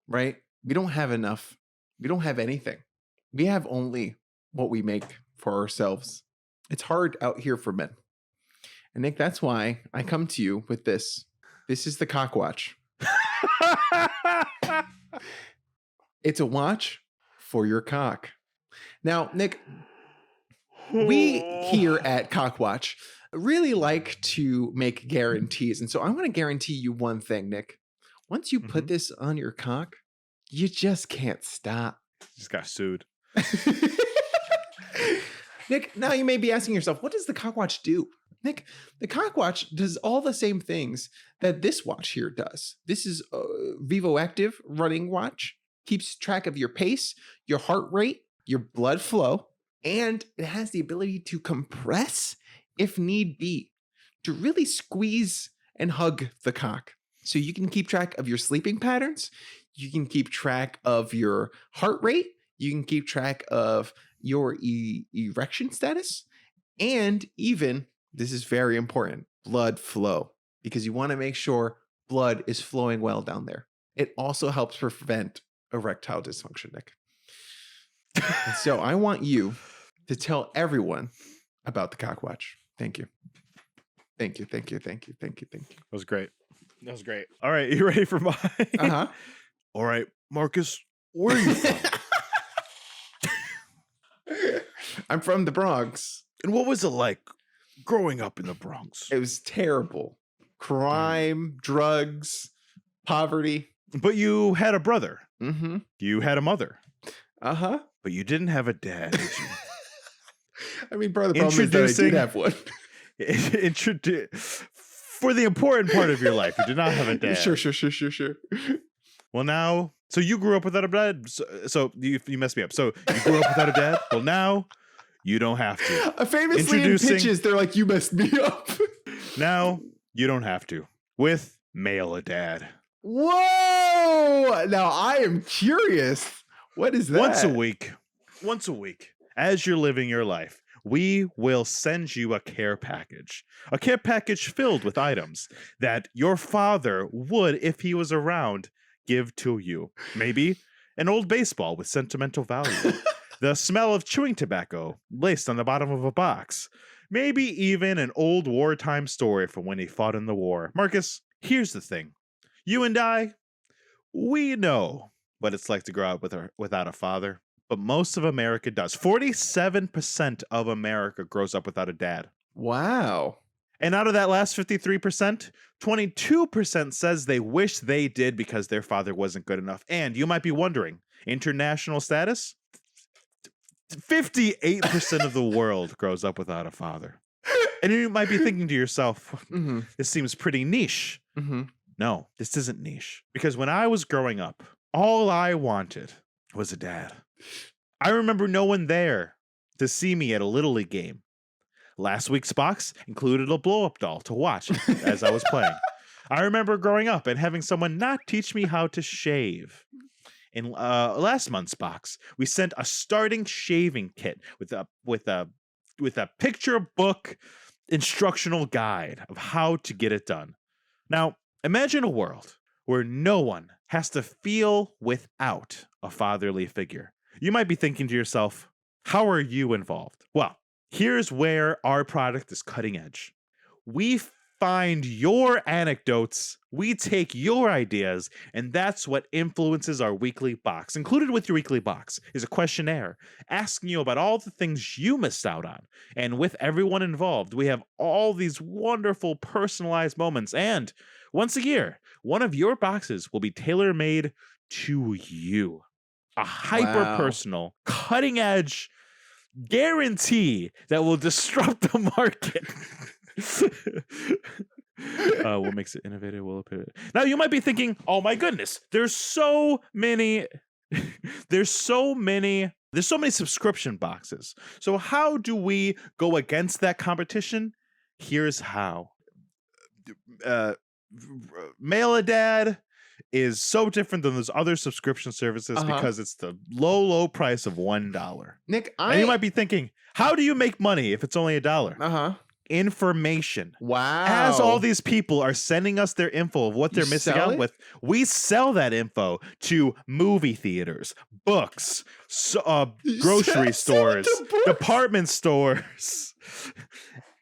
right? We don't have enough. We don't have anything. We have only what we make for ourselves. It's hard out here for men. And Nick, that's why I come to you with this. This is the cock watch. It's a watch for your cock. Now, Nick, we here at Cockwatch really like to make guarantees. And so I'm going to guarantee you one thing, Nick. Once you put this on your cock, you just can't stop. Just got sued. Nick, now you may be asking yourself, what does the Cockwatch do? Nick, the Cockwatch does all the same things that this watch here does. This is a Vivo Active running watch. Keeps track of your pace, your heart rate, your blood flow, and it has the ability to compress if need be, to really squeeze and hug the cock. So you can keep track of your sleeping patterns. You can keep track of your heart rate. You can keep track of your erection status. And even, this is very important, blood flow, because you want to make sure blood is flowing well down there. It also helps prevent erectile dysfunction, Nick. And so I want you to tell everyone about the Cockwatch. Thank you. Thank you. Thank you. Thank you. Thank you. Thank you. That was great. That was great. All right, you ready for mine? Uh-huh. All right, Marcus, where are you from? I'm from the Bronx. And what was it like growing up in the Bronx? It was terrible. Crime, drugs, poverty. But you had a brother. Mm-hmm. You had a mother. Uh-huh. But you didn't have a dad, did you? I mean, part of the problem is that I did have one. For the important part of your life, you did not have a dad. Sure. Well, now, so you grew up without a dad. So you messed me up. So you grew up without a dad. Well, now you don't have to. Famously in pitches, they're like, you messed me up. Now you don't have to. With Mail-A-Dad. Whoa! Now I am curious. What is that? Once a week, as you're living your life, we will send you a care package. A care package filled with items that your father would, if he was around, give to you. Maybe an old baseball with sentimental value. The smell of chewing tobacco laced on the bottom of a box. Maybe even an old wartime story from when he fought in the war. Marcus, here's the thing. You and I, we know what it's like to grow up without a father. But most of America does. 47% of America grows up without a dad. Wow. And out of that last 53%, 22% says they wish they did because their father wasn't good enough. And you might be wondering, international status? 58% of the world grows up without a father. And you might be thinking to yourself, this seems pretty niche. Mm-hmm. No, this isn't niche. Because when I was growing up, all I wanted was a dad. I remember no one there to see me at a Little League game. Last week's box included a blow-up doll to watch as I was playing. I remember growing up and having someone not teach me how to shave. In last month's box, we sent a starting shaving kit with a picture book instructional guide of how to get it done. Now, imagine a world where no one has to feel without a fatherly figure. You might be thinking to yourself, how are you involved? Well, here's where our product is cutting edge. We find your anecdotes, we take your ideas, and that's what influences our weekly box. Included with your weekly box is a questionnaire asking you about all the things you missed out on. And with everyone involved, we have all these wonderful personalized moments. And once a year, one of your boxes will be tailor-made to you. A hyper-personal, cutting-edge guarantee that will disrupt the market. What makes it innovative will appear. Now you might be thinking, oh my goodness, there's so many subscription boxes. So how do we go against that competition? Here's how. Mail-A-Dad is so different than those other subscription services because it's the low price of $1. Nick, and you might be thinking, how do you make money if it's only $1? Information. Wow. As all these people are sending us their info of what they're missing out with, we sell that info to movie theaters, books, grocery stores, department stores.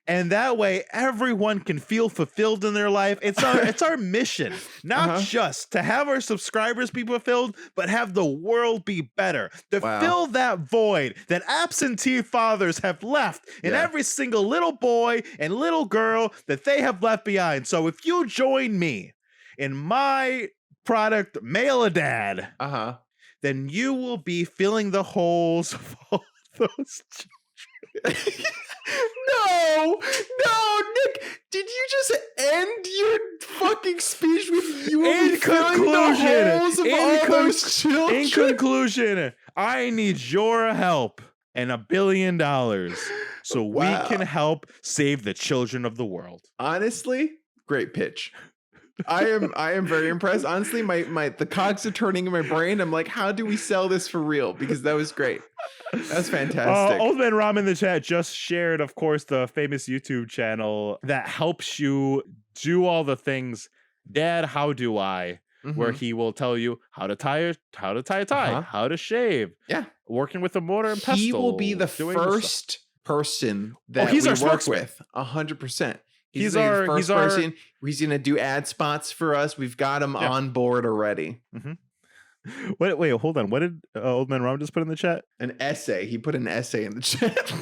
And that way, everyone can feel fulfilled in their life. It's our mission, not just to have our subscribers be fulfilled, but have the world be better. To fill that void that absentee fathers have left in every single little boy and little girl that they have left behind. So if you join me in my product, Mail-A-Dad, then you will be filling the holes of all those children. No, Nick, did you just end your fucking speech with you in conclusion, in conclusion, I need your help and $1 billion so we can help save the children of the world. Honestly, great pitch. I am very impressed. Honestly, the cogs are turning in my brain. I'm like, how do we sell this for real? Because that was great. That's fantastic. Old Man Ram in the chat just shared, of course, the famous YouTube channel that helps you do all the things. Dad, how do I? Where he will tell you how to tie a tie, how to shave. Yeah. Working with a mortar and pestle. He will be the first person that he's we our work spokesman. with. 100%. He's the our first person. He's going to do ad spots for us. We've got him on board already. Wait, hold on. What did Old Man Ram just put in the chat? An essay. He put an essay in the chat.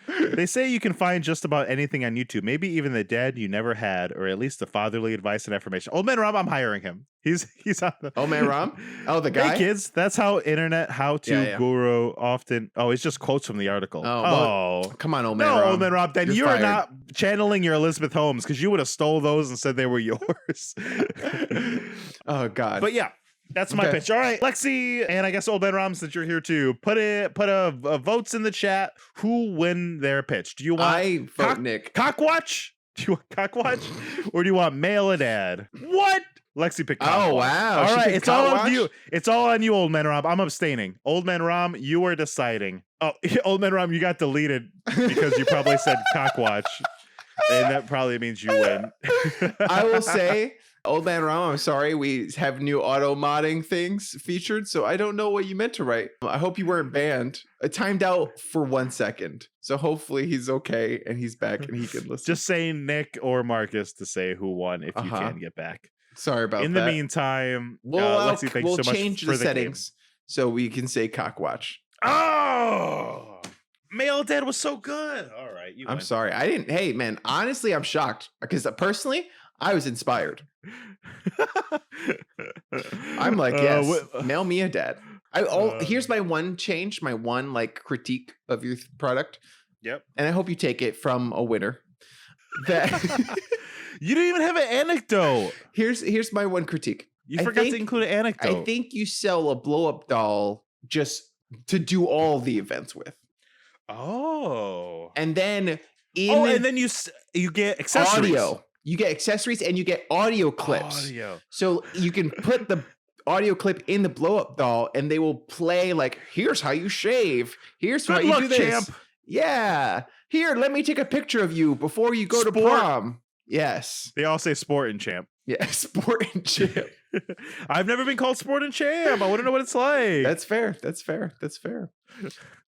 They say you can find just about anything on YouTube. Maybe even the dad you never had, or at least the fatherly advice and information. Old Man Ram, I'm hiring him. He's on the Old Man Ram? Oh, the guy? Hey kids, that's how internet how-to guru often. Oh, it's just quotes from the article. Come on, Old Man Ram. No, Old Man Ram. Then you're fired. not channeling your Elizabeth Holmes, because you would have stole those and said they were yours. Oh God. But yeah, that's my pitch. All right, Lexi, and I guess Old Man Ram, since you're here too, put a votes in the chat. Who win their pitch? Do you want I vote Nick. Cockwatch? Do you want Cockwatch, or do you want Mail a Dad? What? Lexi picked Cockwatch. Oh wow! All She right, picked it's all Cockwatch? on you. It's all on you, Old Man Ram. I'm abstaining. Old Man Ram, you are deciding. Oh, Old Man Ram, you got deleted because you probably said Cockwatch, and that probably means you win. I will say, Old Man Ram, I'm sorry, we have new auto modding things featured, so I don't know what you meant to write. I hope you weren't banned. I timed out for 1 second, so hopefully he's okay and he's back and he can listen. Just say Nick or Marcus to say who won if you can get back. Sorry about that. In the meantime, Lexi, thanks we'll so much change for the the settings so we can say Cockwatch. Oh, Mail Dad was so good. All right, I'm sorry. I didn't. Hey, man, honestly, I'm shocked because personally, I was inspired. I'm like, yes, mail me a dad. Here's my one change, my one critique of your product. Yep. And I hope you take it from a winner. That you didn't even have an anecdote. Here's my one critique. You forgot to include an anecdote. I think you sell a blow up doll just to do all the events with. Oh. And then and then you get accessories. Audio. You get accessories and you get audio clips. Audio. So you can put the audio clip in the blow up doll and they will play here's how you shave. Here's how you do this. Champ. Yeah. Here, let me take a picture of you before you go to prom. Yes. They all say sport and champ. Yeah, sport and champ. I've never been called sport and champ. I want to know what it's like. That's fair.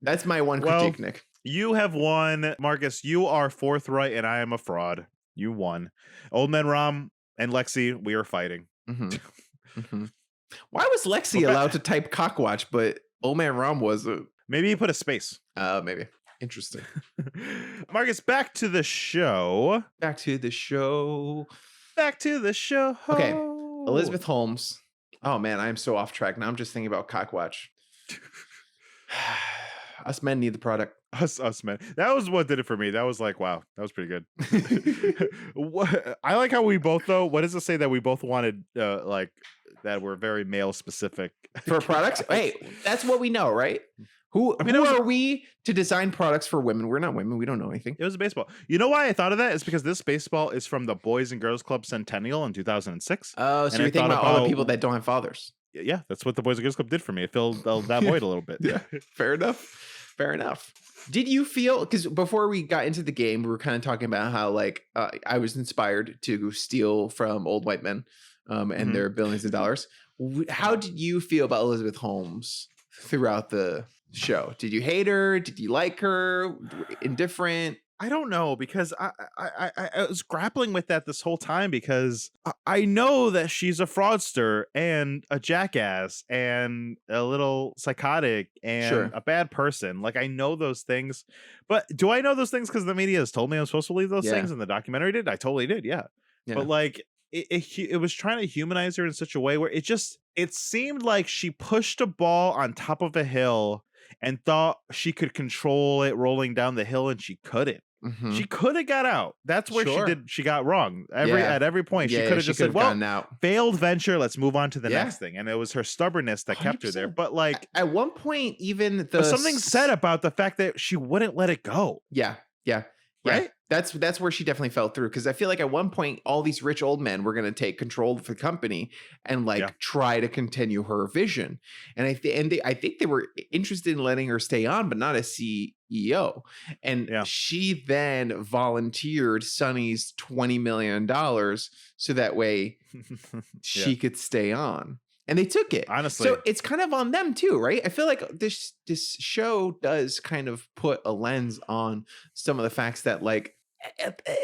That's my one critique, Nick. You have won, Marcus. You are forthright, and I am a fraud. You won. Old Man Ram and Lexi, we are fighting. Why was Lexi allowed to type Cockwatch, but Old Man Ram wasn't? Maybe he put a space. Maybe. Interesting. Marcus, back to the show. Okay. Elizabeth Holmes. Oh man, I am so off track. Now I'm just thinking about Cockwatch. Us men need the product. Us men. That was what did it for me. That was like, wow, that was pretty good. I like how we both, though. What does it say that we both wanted, that were very male specific for products? Hey, that's what we know, right? Who are we to design products for women? We're not women. We don't know anything. It was a baseball. You know why I thought of that? It's because this baseball is from the Boys and Girls Club Centennial in 2006. Oh, so you're thinking about all the people that don't have fathers. Yeah, that's what the Boys and Girls Club did for me. It filled that void a little bit. Yeah, fair enough. Did you feel, because before we got into the game, we were kind of talking about how I was inspired to steal from old white men and their billions of dollars. How did you feel about Elizabeth Holmes throughout the show? Did you hate her? Did you like her? Indifferent? I don't know, because I was grappling with that this whole time, because I know that she's a fraudster and a jackass and a little psychotic and a bad person. I know those things, but do I know those things because the media has told me I'm supposed to believe those things, and the documentary did? I totally did, yeah. But it was trying to humanize her in such a way where it seemed like she pushed a ball on top of a hill and thought she could control it rolling down the hill, and she couldn't. She could have got out. That's where she got wrong. At every point, she could have just said, well, failed venture, let's move on to the next thing. And it was her stubbornness that 100%. Kept her there. But at one point, even something said about the fact that she wouldn't let it go. Yeah. Right? That's where she definitely fell through, because I feel like at one point all these rich old men were going to take control of the company and like try to continue her vision. And I think they were interested in letting her stay on, but not as CEO. And she then volunteered Sonny's $20 million so that way she could stay on. And they took it. Honestly. So it's kind of on them too, right? I feel like this show does kind of put a lens on some of the facts that like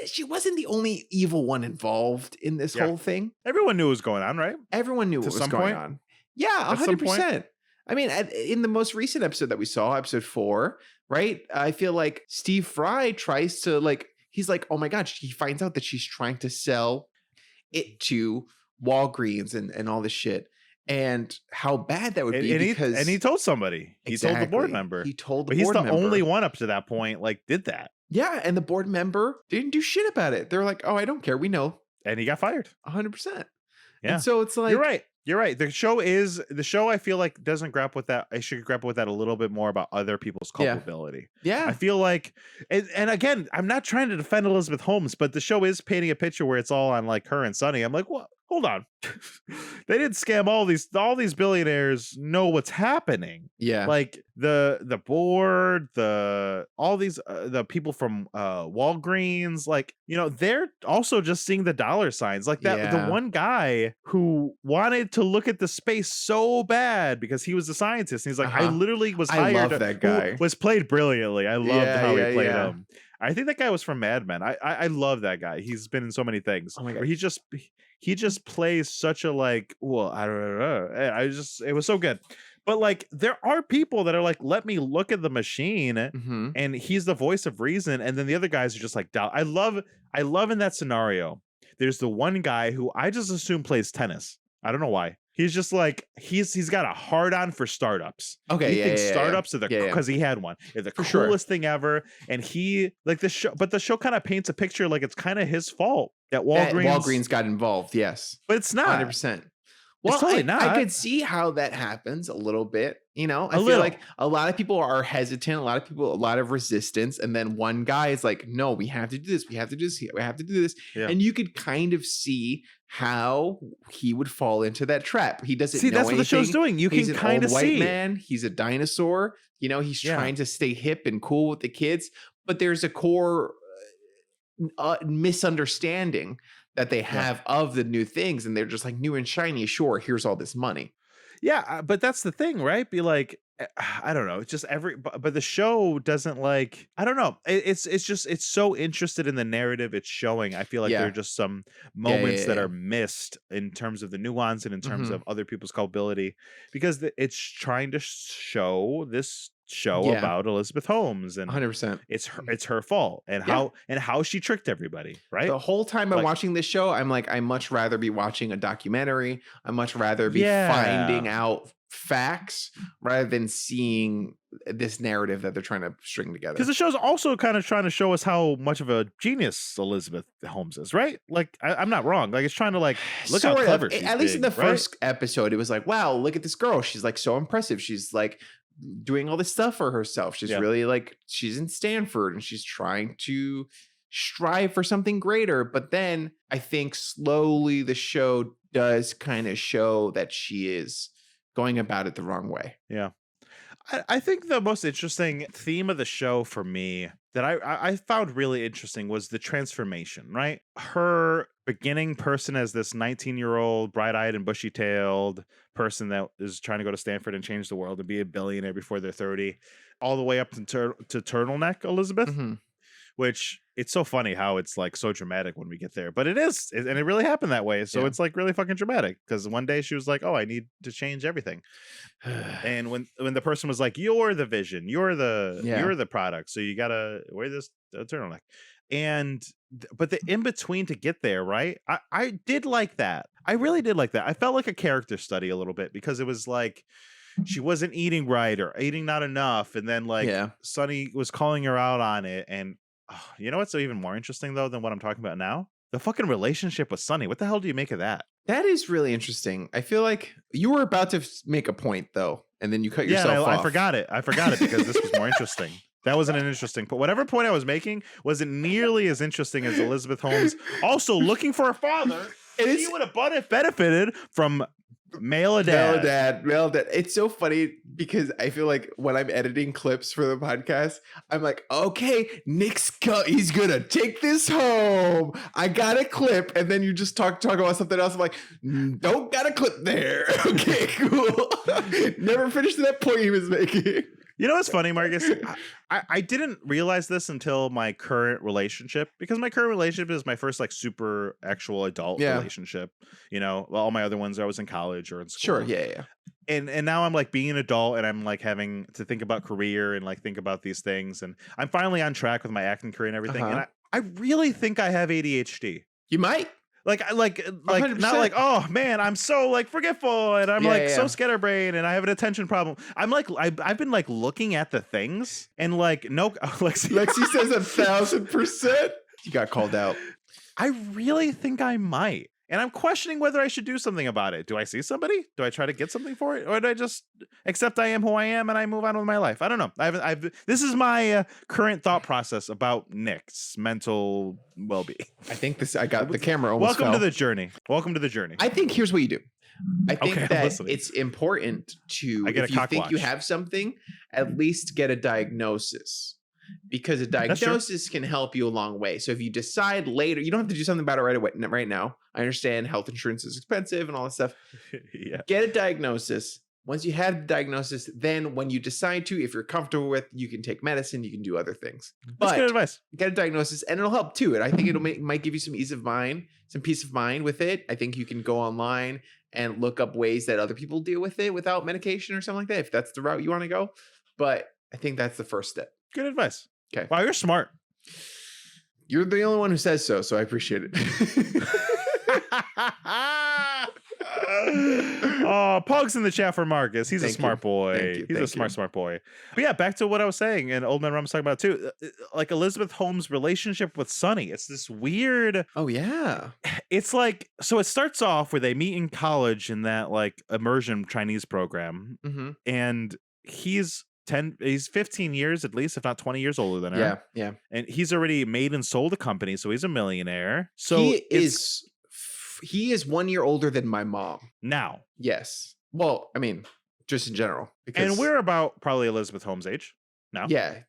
she wasn't the only evil one involved in this whole thing. Everyone knew what was going on, right? Everyone knew what was going on. Yeah, 100%. I mean, in the most recent episode that we saw, episode 4, right? I feel like Steve Fry tries to like, he's like, oh my God, he finds out that she's trying to sell it to Walgreens and all this shit. And how bad that would be, because he told somebody. He told the board member. He told the board member. But he's the only one up to that point like did that. Yeah, and the board member didn't do shit about it. They're like, "Oh, I don't care. We know." And he got fired. 100%. Yeah. And so it's like, You're right. The show I feel like doesn't grapple with that. I should grapple with that a little bit more about other people's culpability. Yeah. I feel like, and again, I'm not trying to defend Elizabeth Holmes, but the show is painting a picture where it's all on like her and Sonny. I'm like, what? Hold on. They didn't scam all these billionaires know what's happening. Yeah. Like the board, all these the people from Walgreens, like, you know, they're also just seeing the dollar signs. Like that the one guy who wanted to look at the space so bad because he was a scientist. And he's like, I literally was hired. I love that guy. Was played brilliantly. I loved how he played him. I think that guy was from Mad Men. I love that guy. He's been in so many things. Oh my God. He just plays such a like, well, I don't know. It was so good. But like, there are people that are like, let me look at the machine, and he's the voice of reason. And then the other guys are just like, I love in that scenario. There's the one guy who I just assume plays tennis. I don't know why. He's just like, he's got a hard on for startups. Okay, he thinks startups are because he had one. They're the coolest thing ever. And he like the show kind of paints a picture like it's kind of his fault that Walgreens got involved. Yes, but it's not 100%. Well, it's totally not. I could see how that happens a little bit. You know, I feel like a lot of people are hesitant. A lot of resistance. And then one guy is like, no, we have to do this. We have to do this. We have to do this. Yeah. And you could kind of see how he would fall into that trap. He doesn't know that's anything. What the show's doing. You can kind of see. White man. He's a dinosaur. You know, he's trying to stay hip and cool with the kids. But there's a core misunderstanding that they have of the new things, and they're just like, new and shiny, sure, here's all this money. Yeah, but that's the thing, right? Be like, I don't know. It's just but the show doesn't like, I don't know. It's so interested in the narrative it's showing. I feel like there are just some moments that are missed in terms of the nuance and in terms of other people's culpability, because it's trying to show this show about Elizabeth Holmes, and 100%. It's her fault, and how she tricked everybody, right? The whole time I'm watching this show, I'm like, I much rather be watching a documentary. I much rather be finding out facts rather than seeing this narrative that they're trying to string together. Because the show's also kind of trying to show us how much of a genius Elizabeth Holmes is, right? Like, I'm not wrong. Like, it's trying to like look how clever she's at least in the first episode, it was like, wow, look at this girl. She's like so impressive. She's like doing all this stuff for herself. She's really like, she's in Stanford and she's trying to strive for something greater. But then I think slowly the show does kind of show that she is going about it the wrong way. Yeah. I think the most interesting theme of the show for me that I found really interesting was the transformation, right? Her beginning person as this 19-year-old bright-eyed and bushy-tailed person that is trying to go to Stanford and change the world and be a billionaire before they're 30, all the way up to turtleneck Elizabeth, which it's so funny how it's like so dramatic when we get there, but it is, and it really happened that way. So it's like really fucking dramatic, because one day she was like, oh, I need to change everything. And when the person was like, you're the vision, you're the product, so you gotta wear this turtleneck. And but the in between to get there, right? I did like that. I really did like that. I felt like a character study a little bit, because it was like she wasn't eating right or eating not enough, and then like Sonny was calling her out on it. And you know what's even more interesting though than what I'm talking about now? The fucking relationship with Sonny. What the hell do you make of that? That is really interesting. I feel like you were about to make a point though, and then you cut yourself off. I forgot it because this was more interesting. That wasn't an interesting point. Whatever point I was making wasn't nearly as interesting as Elizabeth Holmes also looking for a father. She would have benefited from male dad. Male dad. It's so funny because I feel like when I'm editing clips for the podcast, I'm like, okay, he's gonna take this home. I got a clip, and then you just talk about something else. I'm like, don't got a clip there. Okay, cool. Never finished that point he was making. You know what's funny, Marcus? I didn't realize this until my current relationship, because my current relationship is my first like super actual adult relationship. You know, all my other ones I was in college or in school. Sure, yeah. And now I'm like being an adult and I'm like having to think about career and like think about these things. And I'm finally on track with my acting career and everything. And I really think I have ADHD. You might. Like 100%. Not like, oh man, I'm so like forgetful and I'm so scatterbrained and I have an attention problem. I'm like, I've been like looking at the things and like, no, Lexi says 1,000%. You got called out. I really think I might. And I'm questioning whether I should do something about it. Do I see somebody? Do I try to get something for it? Or do I just accept I am who I am and I move on with my life? I don't know. This is my current thought process about Nick's mental well-being. I think I got the camera almost Welcome to the journey. I think here's what you do. I think that listening. It's important to, if you think you have something, at least get a diagnosis. Because a diagnosis can help you a long way. So if you decide later, you don't have to do something about it right now. I understand health insurance is expensive and all that stuff. Get a diagnosis. Once you have the diagnosis, then when you decide to, if you're comfortable with, you can take medicine, you can do other things. That's good advice. Get a diagnosis and it'll help too. And I think might give you some peace of mind with it. I think you can go online and look up ways that other people deal with it without medication or something like that, if that's the route you want to go. But I think that's the first step. Good advice. Okay. Wow, you're smart. You're the only one who says so I appreciate it. Oh, Pugs in the chat for Marcus. He's a smart boy. He's a smart boy. But yeah, back to what I was saying, and Old Man Rum was talking about too. Like Elizabeth Holmes' relationship with Sonny. It's this weird. Oh yeah. It's like, so it starts off where they meet in college in that like immersion Chinese program, and he's 15 years at least, if not 20 years older than her. Yeah. And he's already made and sold a company, so he's a millionaire. So he is 1 year older than my mom. Now. Yes. Well, I mean, just in general. And we're about probably Elizabeth Holmes' age now. Yeah.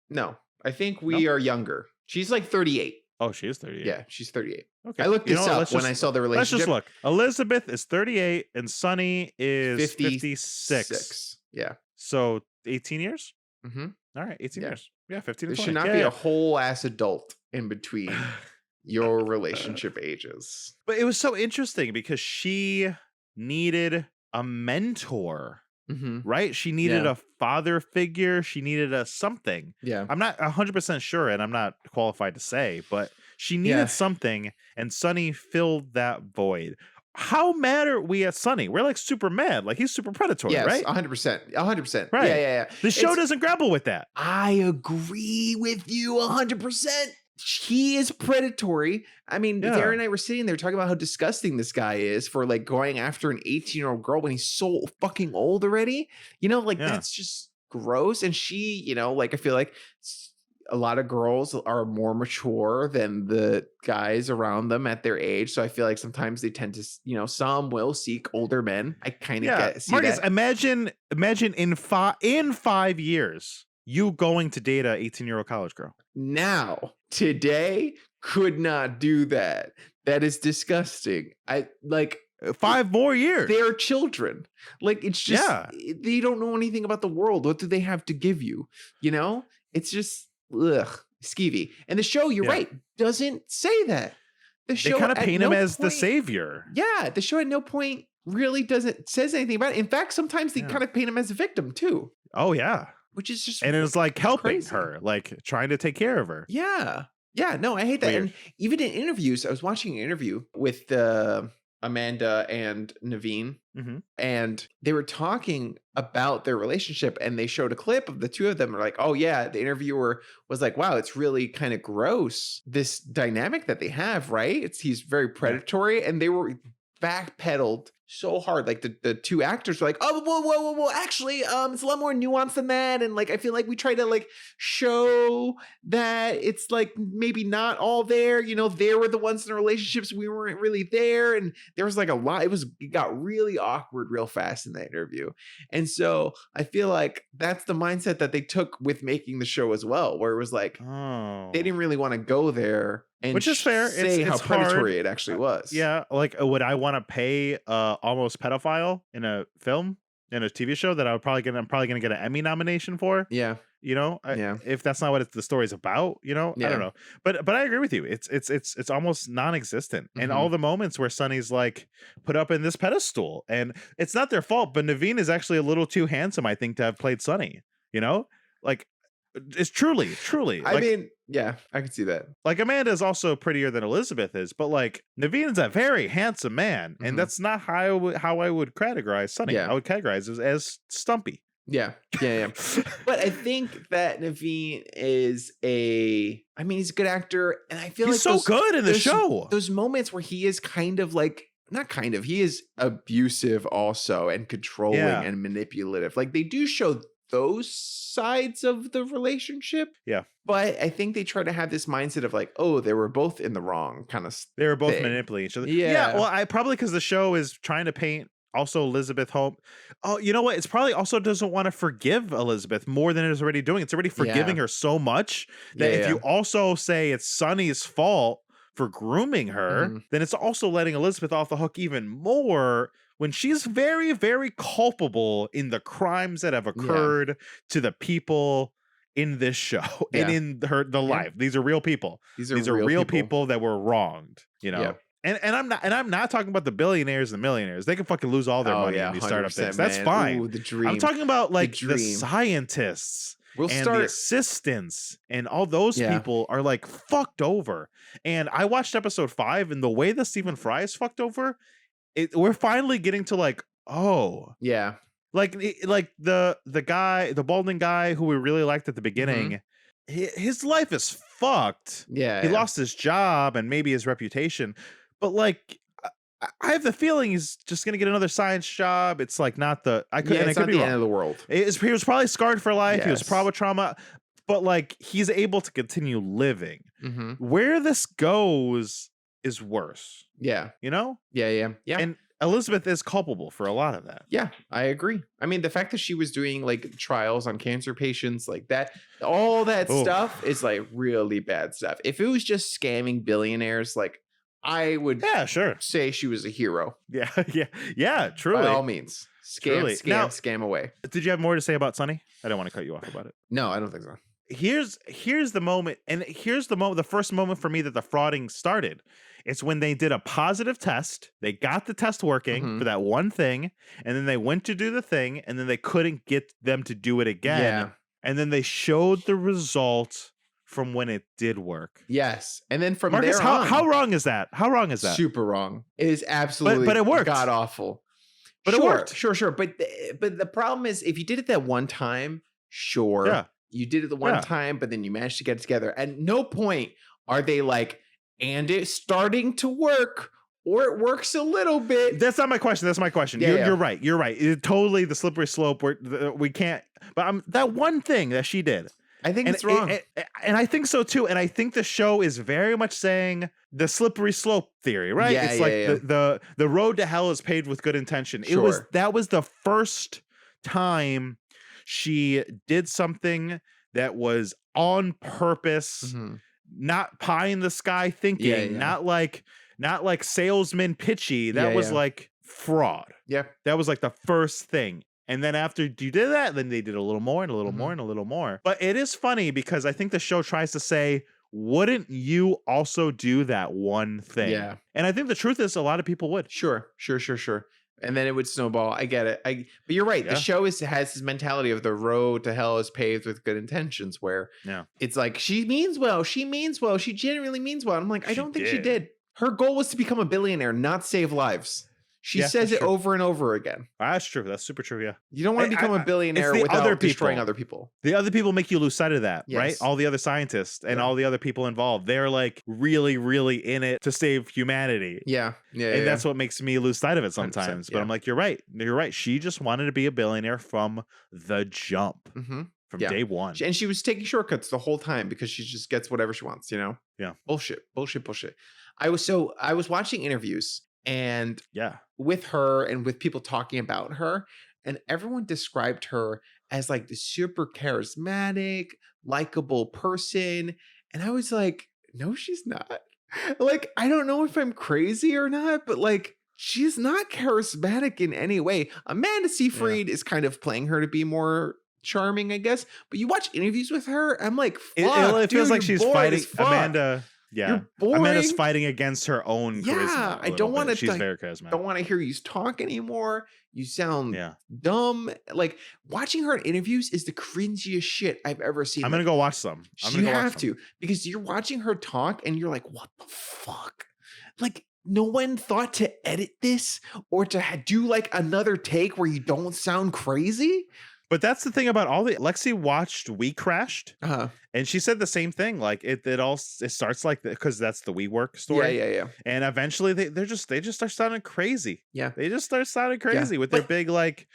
No. I think we are younger. She's like 38. Oh, she is 38. Yeah, she's 38. Okay. I looked this up when I saw the relationship. Let's just look. Elizabeth is 38 and Sonny is 56. Yeah. So 18 years? Mm-hmm. All right, 18 years. Yeah, 15 to 20. There should not be a whole ass adult in between your relationship ages. But it was so interesting because she needed a mentor, right? She needed a father figure. She needed a something. Yeah. I'm not 100% sure, and I'm not qualified to say, but she needed something, and Sonny filled that void. How mad are we at Sonny? We're like super mad. Like he's super predatory, right? 100%. 100%. Right. Yeah. The show doesn't grapple with that. I agree with you 100%. He is predatory. I mean, Darren and I were sitting there talking about how disgusting this guy is for like going after an 18-year-old girl when he's so fucking old already. You know, like that's just gross. And she, you know, like I feel like a lot of girls are more mature than the guys around them at their age. So I feel like sometimes they tend to, you know, some will seek older men. I kind of see Marcus, that. imagine in 5 years, you going to date a 18-year-old college girl. Now, today, could not do that. That is disgusting. I like 5 more years. They're children. Like it's just, they don't know anything about the world. What do they have to give you? You know, it's just, skeevy. And the show, you're right, doesn't say that. The show they kind of paint him as the savior. Yeah, the show at no point really says anything about it. In fact, sometimes they kind of paint him as a victim too. Oh yeah, which is just and it's like helping her, like trying to take care of her. Yeah. No, I hate that. Weird. And even in interviews, I was watching an interview with Amanda and Naveen, and they were talking about their relationship, and they showed a clip of the two of them. They're like, oh yeah, the interviewer was like, wow, it's really kind of gross, this dynamic that they have, right? He's very predatory, and they were backpedaled so hard. Like the two actors were like, oh, whoa. Actually, it's a lot more nuanced than that. And like, I feel like we try to like show that it's like maybe not all there. You know, they were the ones in the relationships. We weren't really there. And there was like a lot. It got really awkward real fast in that interview. And so I feel like that's the mindset that they took with making the show as well, where it was like, they didn't really want to go there. And which is fair. Say it's how predatory hard. it actually was. Yeah, like would I want to pay almost pedophile in a film, in a TV show that I'm probably gonna get an Emmy nomination for? Yeah, you know, if that's not what the story's about, you know, I don't know. But I agree with you. It's almost non-existent. And all the moments where Sonny's like put up in this pedestal, and it's not their fault, but Naveen is actually a little too handsome, I think, to have played Sonny. You know, like it's truly. I mean, yeah, I can see that. Like Amanda is also prettier than Elizabeth is, but like Naveen is a very handsome man, and that's not how I would categorize Sonny. I would categorize as stumpy. Yeah. But I think that Naveen is he's a good actor, and I feel he's so good in the show. Those moments where he is kind of like, he is abusive also, and controlling and manipulative. Like they do show those sides of the relationship. Yeah. But I think they try to have this mindset of like, oh, they were both in the wrong kind of They were both manipulating each other. Yeah. Well, I probably because the show is trying to paint also Elizabeth Holmes. Oh, you know what? It's probably also doesn't want to forgive Elizabeth more than it is already doing. It's already forgiving her so much that if you also say it's Sonny's fault for grooming her, then it's also letting Elizabeth off the hook even more when she's very, very culpable in the crimes that have occurred to the people in this show and in the life. These are real people. These are real people that were wronged, you know. Yeah. And I'm not talking about the billionaires and the millionaires. They can fucking lose all their money in these startup things. That's fine. Ooh, the dream. I'm talking about like the scientists the assistants and all those people are like fucked over. And I watched episode 5, and the way that Stephen Fry is fucked over, we're finally getting to like, like the guy, the balding guy who we really liked at the beginning, his life is fucked. He lost his job and maybe his reputation, but like I have the feeling he's just gonna get another science job. It's like not the it's not the end of the world. He was probably scarred for life. He was probably trauma, but like he's able to continue living. Where this goes is worse. Yeah, you know. Yeah. And Elizabeth is culpable for a lot of that. Yeah, I agree. I mean, the fact that she was doing like trials on cancer patients, like that, all that stuff is like really bad stuff. If it was just scamming billionaires, like I would say she was a hero. Yeah, truly. By all means. Scam away. Did you have more to say about Sonny? I don't want to cut you off about it. No, I don't think so. Here's the moment, and here's the first moment for me that the frauding started. It's when they did a positive test. They got the test working for that one thing, and then they went to do the thing, and then they couldn't get them to do it again. Yeah. And then they showed the result from when it did work. Yes. And then from Marcus, there on, how wrong is that? How wrong is that? Super wrong. It is absolutely but it worked. God awful. But it worked. Sure. But the problem is if you did it that one time, you did it the one time, but then you managed to get it together. At no point are they like, and it's starting to work, or it works a little bit. That's not my question. That's my question. You're right. You're right. Totally the slippery slope where we can't. But that one thing that she did, I think it's wrong. And I think so too. And I think the show is very much saying the slippery slope theory, right? It's like the road to hell is paved with good intention. That was the first time she did something that was on purpose, not pie in the sky thinking, not like salesman pitchy. That was like fraud. Yeah. That was like the first thing. And then after you did that, then they did a little more and a little more and a little more. But it is funny because I think the show tries to say, wouldn't you also do that one thing? Yeah. And I think the truth is a lot of people would. Sure. And then it would snowball. I get it. But you're right. The show has this mentality of the road to hell is paved with good intentions, where it's like, she means well. She genuinely means well. I'm like, I don't think she did. Her goal was to become a billionaire, not save lives. She Yeah, says that's it true. over and over again. That's true. That's super true. Yeah. You don't want to become a billionaire the without other destroying people. other people. The other people make you lose sight of that, right? Yes. All the other scientists and Yeah. all the other people involved, they're like really, really in it to save humanity. Yeah. Yeah. And that's what makes me lose sight of it sometimes. But yeah. I'm like, you're right. You're right. She just wanted to be a billionaire from the jump, from day one. And she was taking shortcuts the whole time because she just gets whatever she wants, you know? Yeah. Bullshit. I was watching interviews and Yeah. with her and with people talking about her, and everyone described her as like the super charismatic, likable person. And I was like, no, she's not. Like, I don't know if I'm crazy or not, but like, she's not charismatic in any way. Amanda Seyfried is kind of playing her to be more charming, I guess. But you watch interviews with her, I'm like, fuck, it feels like she's fighting Amanda. Yeah. Amanda's fighting against her own charisma. I don't want to. She's very charismatic. Don't want to hear you talk anymore. You sound Yeah. dumb. Like watching her in interviews is the cringiest shit I've ever seen. I'm gonna go watch some. You have to, because you're watching her talk and you're like, what the fuck? Like no one thought to edit this or to do like another take where you don't sound crazy. But that's the thing about all the Lexi watched We Crashed, and she said the same thing. Like it starts like because that's the WeWork story. Yeah. And eventually they just start sounding crazy. Yeah, they just start sounding crazy with their big like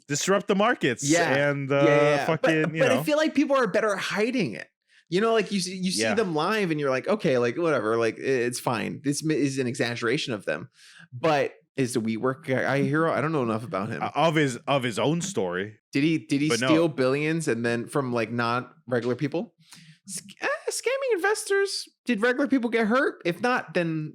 disrupt the markets. Yeah, and fucking. But I feel like people are better at hiding it. You know, like you see them live, and you're like, okay, like whatever, like it's fine. This is an exaggeration of them, but. Is the WeWork guy a hero? I don't know enough about him. Of his own story. Did he steal billions and then from like not regular people? Scamming investors. Did regular people get hurt? If not, then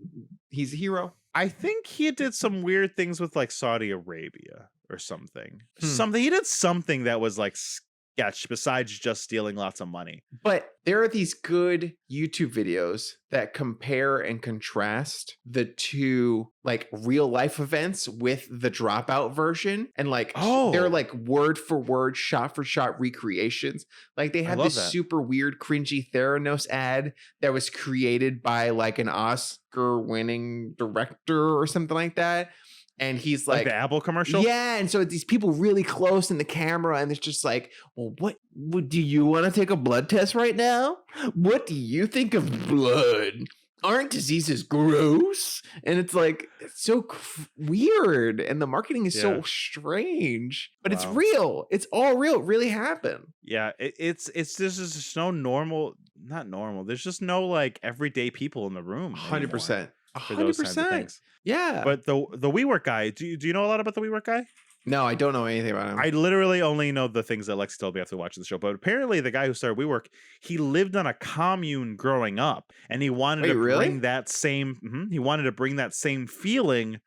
he's a hero. I think he did some weird things with like Saudi Arabia or something. He did something that was like sketch besides just stealing lots of money. But there are these good YouTube videos that compare and contrast the two like real life events with the Dropout version, and like they're like word for word, shot for shot recreations. Like they have this super weird cringy Theranos ad that was created by like an Oscar winning director or something like that. And he's like the Apple commercial? Yeah. And so these people really close in the camera, and it's just like, well, what do you want to take a blood test right now? What do you think of blood? Aren't diseases gross? And it's like, it's so weird. And the marketing is so strange, but it's real. It's all real. It really happened. Yeah. It's just no normal, not normal. There's just no like everyday people in the room. 100%. 100%. Yeah. But the WeWork guy, do you know a lot about the WeWork guy? No, I don't know anything about him. I literally only know the things that Lexi told me after watching the show. But apparently the guy who started WeWork, he lived on a commune growing up, and he wanted to bring that same he wanted to bring that same feeling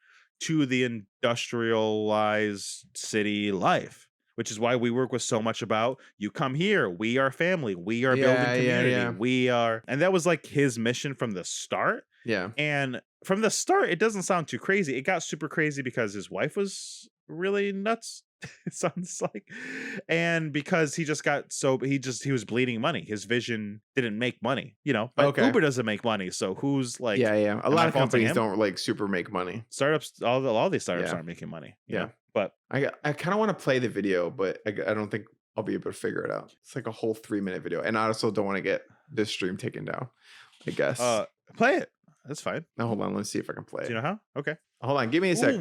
to the industrialized city life. Which is why WeWork was so much about, you come here, we are family, we are building community, we are, and that was like his mission from the start. Yeah. And from the start, it doesn't sound too crazy. It got super crazy because his wife was really nuts, it sounds like. And because he was bleeding money. His vision didn't make money, you know. But Uber doesn't make money. So who's like, a lot of companies don't like super make money. Startups, all these startups aren't making money. Yeah. Know? But I kind of want to play the video, but I don't think I'll be able to figure it out. It's like a whole 3-minute video. And I also don't want to get this stream taken down, I guess. Play it. That's fine. Now hold on, let's see if I can play it. Do you know how? Okay. Hold on, give me a second.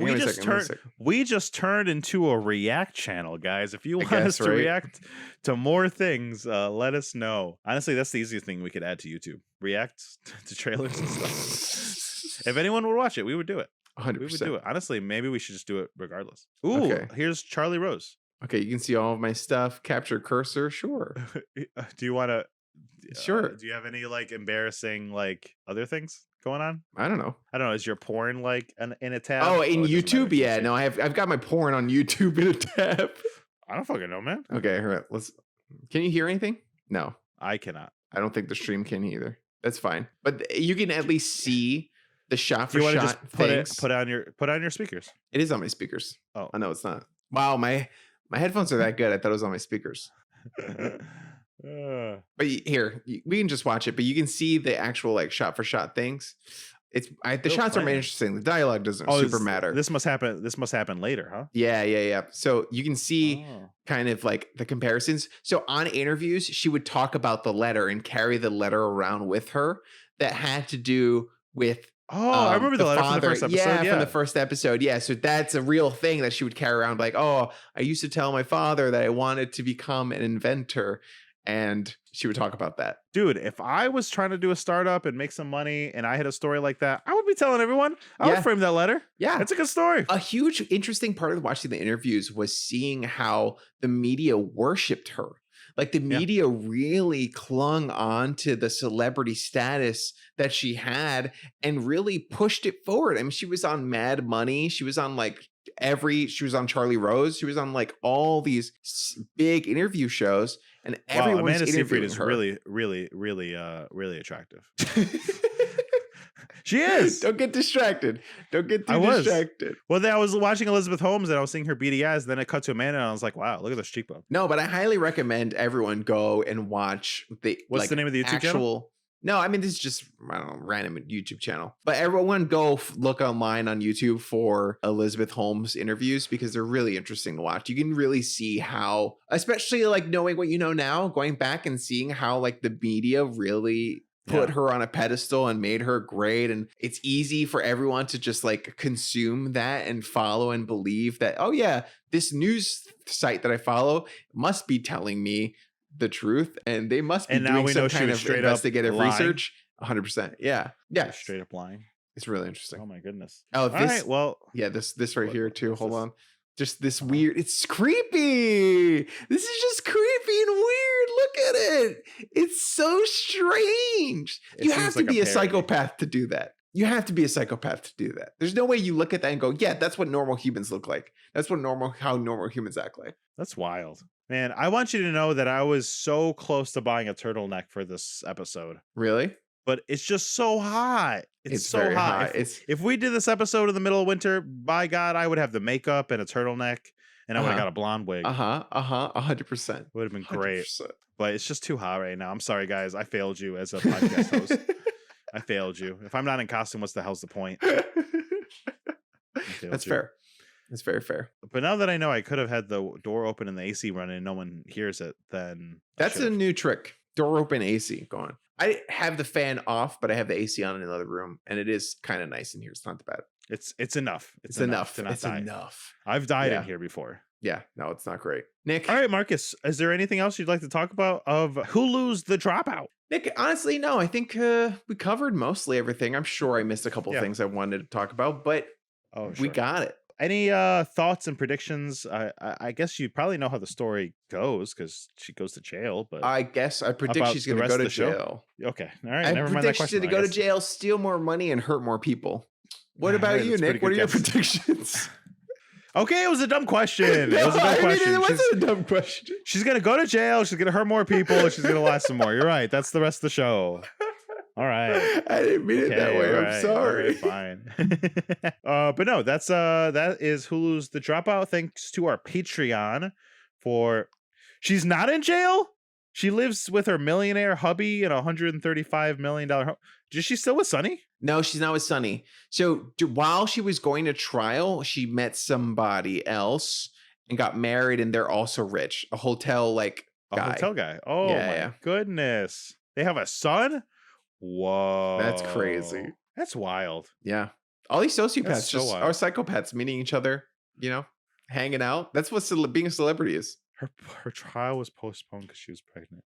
We just turned into a React channel, guys. If you want us to react to more things, let us know. Honestly, that's the easiest thing we could add to YouTube. React to trailers and stuff. If anyone would watch it, we would do it. 100%. We would do it. Honestly, maybe we should just do it regardless. Ooh, here's Charlie Rose. Okay, you can see all of my stuff. Capture cursor, sure. Do you want to? Sure. Do you have any like embarrassing like other things going on? I don't know. Is your porn like in a tab? Oh, in YouTube? Yeah, no, I've got my porn on YouTube in a tab. I don't fucking know, man. Okay, all right. Can you hear anything? No, I cannot. I don't think the stream can either. That's fine, but you can at least see the shot for shot just things. Put on your speakers. It is on my speakers. Oh, no, it's not. Wow, my headphones are that good. I thought it was on my speakers. But here, we can just watch it, but you can see the actual like shot for shot things. The shots are interesting. The dialogue doesn't super matter. This must happen later, huh? Yeah. So you can see kind of like the comparisons. So on interviews, she would talk about the letter and carry the letter around with her that had to do with I remember the letter from the first episode. Yeah, from the first episode. Yeah, so that's a real thing that she would carry around. Like, I used to tell my father that I wanted to become an inventor. And she would talk about that. Dude, if I was trying to do a startup and make some money and I had a story like that, I would be telling everyone. I would frame that letter. Yeah. It's a good story. A huge, interesting part of watching the interviews was seeing how the media worshipped her. Like the media really clung on to the celebrity status that she had and really pushed it forward. I mean, she was on Mad Money. She was on she was on Charlie Rose. She was on like all these big interview shows. And everyone's Amanda Seyfried is her. really attractive. She is. Don't get distracted. Don't get too distracted. Well, I was watching Elizabeth Holmes and I was seeing her BDS. Then it cut to Amanda and I was like, wow, look at this cheekbone. No, but I highly recommend everyone go and watch What's the name of the YouTube channel? No, I mean, this is just random YouTube channel. But everyone go look online on YouTube for Elizabeth Holmes interviews because they're really interesting to watch. You can really see how, especially like knowing what you know now, going back and seeing how like the media really put her on a pedestal and made her great. And it's easy for everyone to just like consume that and follow and believe that, oh yeah, this news site that I follow must be telling me the truth, and they must be doing some kind of investigative research. 100%. Yeah. Straight up lying. It's really interesting. Oh my goodness. Oh, all right. Well, yeah, this right here too. Hold on. Just this weird. It's creepy. This is just creepy and weird. Look at it. It's so strange. You have to be a psychopath to do that. You have to be a psychopath to do that. There's no way you look at that and go, yeah, that's what normal humans look like. That's how normal humans act like. That's wild. Man, I want you to know that I was so close to buying a turtleneck for this episode. Really? But it's just so hot. It's so very hot. If we did this episode in the middle of winter, by God, I would have the makeup and a turtleneck, and I would have got a blonde wig. 100%. Would have been great. 100%. But it's just too hot right now. I'm sorry, guys. I failed you as a podcast host. I failed you. If I'm not in costume, what's the hell's the point? That's fair. That's very fair. But now that I know I could have had the door open and the AC running and no one hears it, then that's a new trick. Door open, AC going. I have the fan off, but I have the AC on in another room, and it is kind of nice in here. It's not that bad. It's enough. It's enough. It's enough. I've died in here before. Yeah, no, it's not great. Nick. All right, Marcus, is there anything else you'd like to talk about of Hulu's The Dropout? Nick, honestly, no. I think we covered mostly everything. I'm sure I missed a couple things I wanted to talk about, but we got it. Any thoughts and predictions? I guess you probably know how the story goes because she goes to jail. But I guess I predict she's going to go to jail. Okay, all right. Never mind that question. She's going to go to jail, steal more money, and hurt more people. What about you, Nick? What are your predictions? Okay, it was a dumb question. It wasn't a dumb question. She's going to go to jail. She's going to hurt more people. And she's going to lie some more. You're right. That's the rest of the show. All right. I didn't mean it that way. I'm sorry. Fine. But no, that is Hulu's The Dropout. Thanks to our Patreon for. She's not in jail. She lives with her millionaire hubby in a $135 million home. Is she still with Sonny? No, she's not with Sonny. So while she was going to trial, she met somebody else and got married, and they're also rich. A hotel guy. Hotel guy. Oh my goodness. They have a son? Whoa. That's crazy. That's wild. Yeah. All these sociopaths are psychopaths meeting each other, hanging out. That's what being a celebrity is. Her trial was postponed because she was pregnant.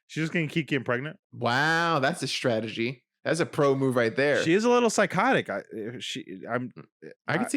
She's just going to keep getting pregnant? Wow, that's a strategy. That's a pro move right there. She is a little psychotic. I can see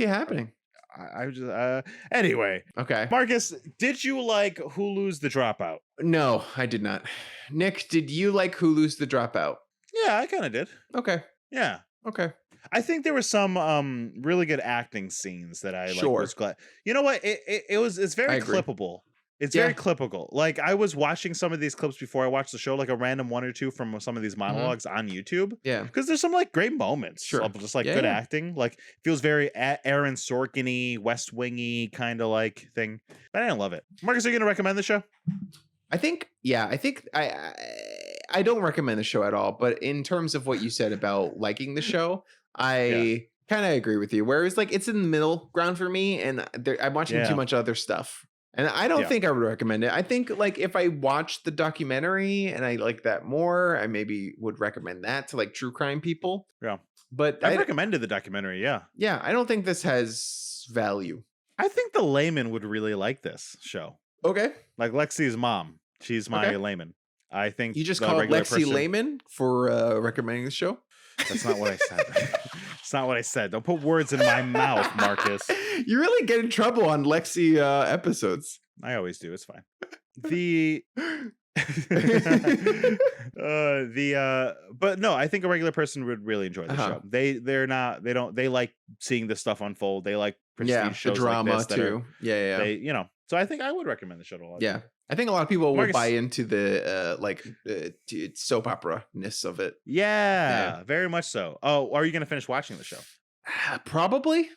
it happening. I just anyway. Okay. Marcus, did you like Hulu's The Dropout? No, I did not. Nick, did you like Hulu's The Dropout? Yeah, I kind of did. Okay. Yeah. Okay. I think there were some really good acting scenes that I was glad. You know what? It's very clippable. It's very clippable. Like I was watching some of these clips before I watched the show, like a random one or two from some of these monologues on YouTube. Yeah. Because there's some great moments of just good acting. Like feels very Aaron Sorkin-y, West Wing-y kind of thing. But I didn't love it. Marcus, are you going to recommend the show? I think I don't recommend the show at all. But in terms of what you said about liking the show, I kind of agree with you. Whereas like it's in the middle ground for me, and I'm watching too much other stuff. And I don't think I would recommend it. I think like if I watched the documentary and I like that more, I maybe would recommend that to like true crime people. Yeah. But I've recommended the documentary. Yeah. Yeah. I don't think this has value. I think the layman would really like this show. Okay. Like Lexi's mom. She's my layman. I think you just called Lexi layman for recommending the show. That's not what I said. It's not what I said. Don't put words in my mouth, Marcus. You really get in trouble on Lexi episodes. I always do. It's fine. But no, I think a regular person would really enjoy the show. They like seeing this stuff unfold. They like prestige shows, the drama like this too. So I think I would recommend the show to a lot of people. I think a lot of people will buy into the soap opera-ness of it. Yeah, very much so. Oh, are you going to finish watching the show? Probably.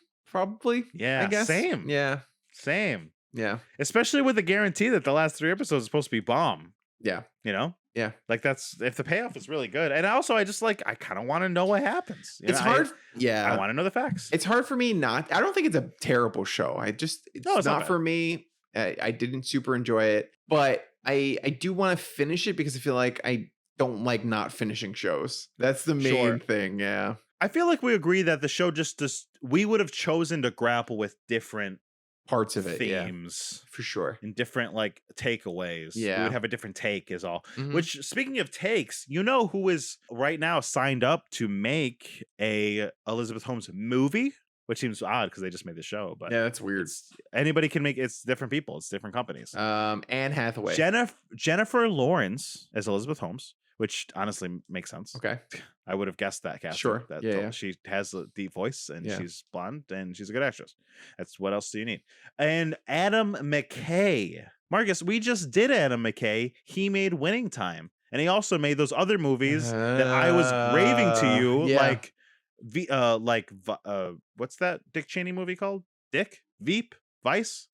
Yeah, I guess. Same. Yeah. Same. Yeah. Especially with the guarantee that the last 3 episodes are supposed to be bomb. Yeah. You know? Yeah. Like that's if the payoff is really good. And also I kind of want to know what happens. It's hard. I want to know the facts. It's hard for me I don't think it's a terrible show. It's not for me. I didn't super enjoy it, but I do want to finish it because I feel like I don't like not finishing shows. That's the main thing. Yeah. I feel like we agree that the show just we would have chosen to grapple with different parts of it, themes for sure, and different like takeaways. We would have a different take is all. Which, speaking of takes, you know who is right now signed up to make a Elizabeth Holmes movie? Which seems odd because they just made the show, but yeah, that's weird. Anybody can make it's different people, it's different companies. Anne Hathaway, Jennifer Lawrence as Elizabeth Holmes, which honestly makes sense. Okay, I would have guessed that. Casting. Sure, she has a deep voice and she's blonde and she's a good actress. That's what else do you need? And Adam McKay, Marcus, we just did Adam McKay. He made Winning Time, and he also made those other movies that I was raving to you, like. What's that Dick Cheney movie called? Vice?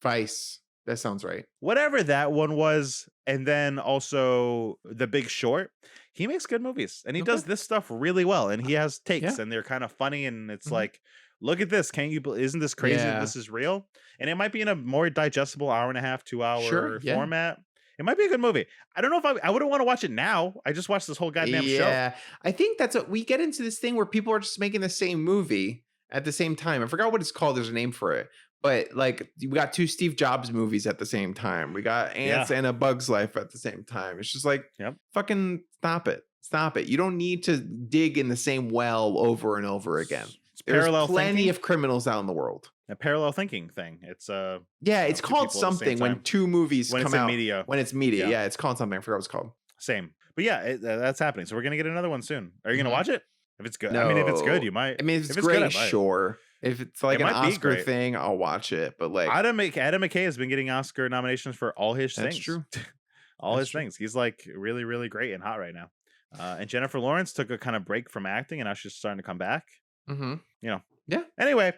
That sounds right. Whatever that one was. And then also The Big Short. He makes good movies and he does this stuff really well. And he has takes and they're kind of funny. And it's like, look at this. Isn't this crazy? This is real. And it might be in a more digestible 1.5, 2 hour format. It might be a good movie. I don't know if I wouldn't want to watch it now. I just watched this whole goddamn show. Yeah, I think that's what we get into this thing where people are just making the same movie at the same time. I forgot what it's called. There's a name for it. But like we got 2 Steve Jobs movies at the same time. We got Ants and A Bug's Life at the same time. It's just like, fucking stop it. Stop it. You don't need to dig in the same well over and over again. There's plenty of criminals out in the world. A parallel thinking thing. It's it's called something when 2 movies come out. When it's media. Yeah, it's called something. I forgot what it's called. Same. But yeah, that's happening. So we're gonna get another one soon. Are you gonna watch it? If it's good. No. I mean, if it's good, you might. I mean, if it's great, sure. If it's like an Oscar thing, I'll watch it. But like Adam McKay has been getting Oscar nominations for all his things. That's true. All his things. He's like really, really great and hot right now. And Jennifer Lawrence took a kind of break from acting and now she's starting to come back. Mm-hmm. You know. Yeah. Anyway,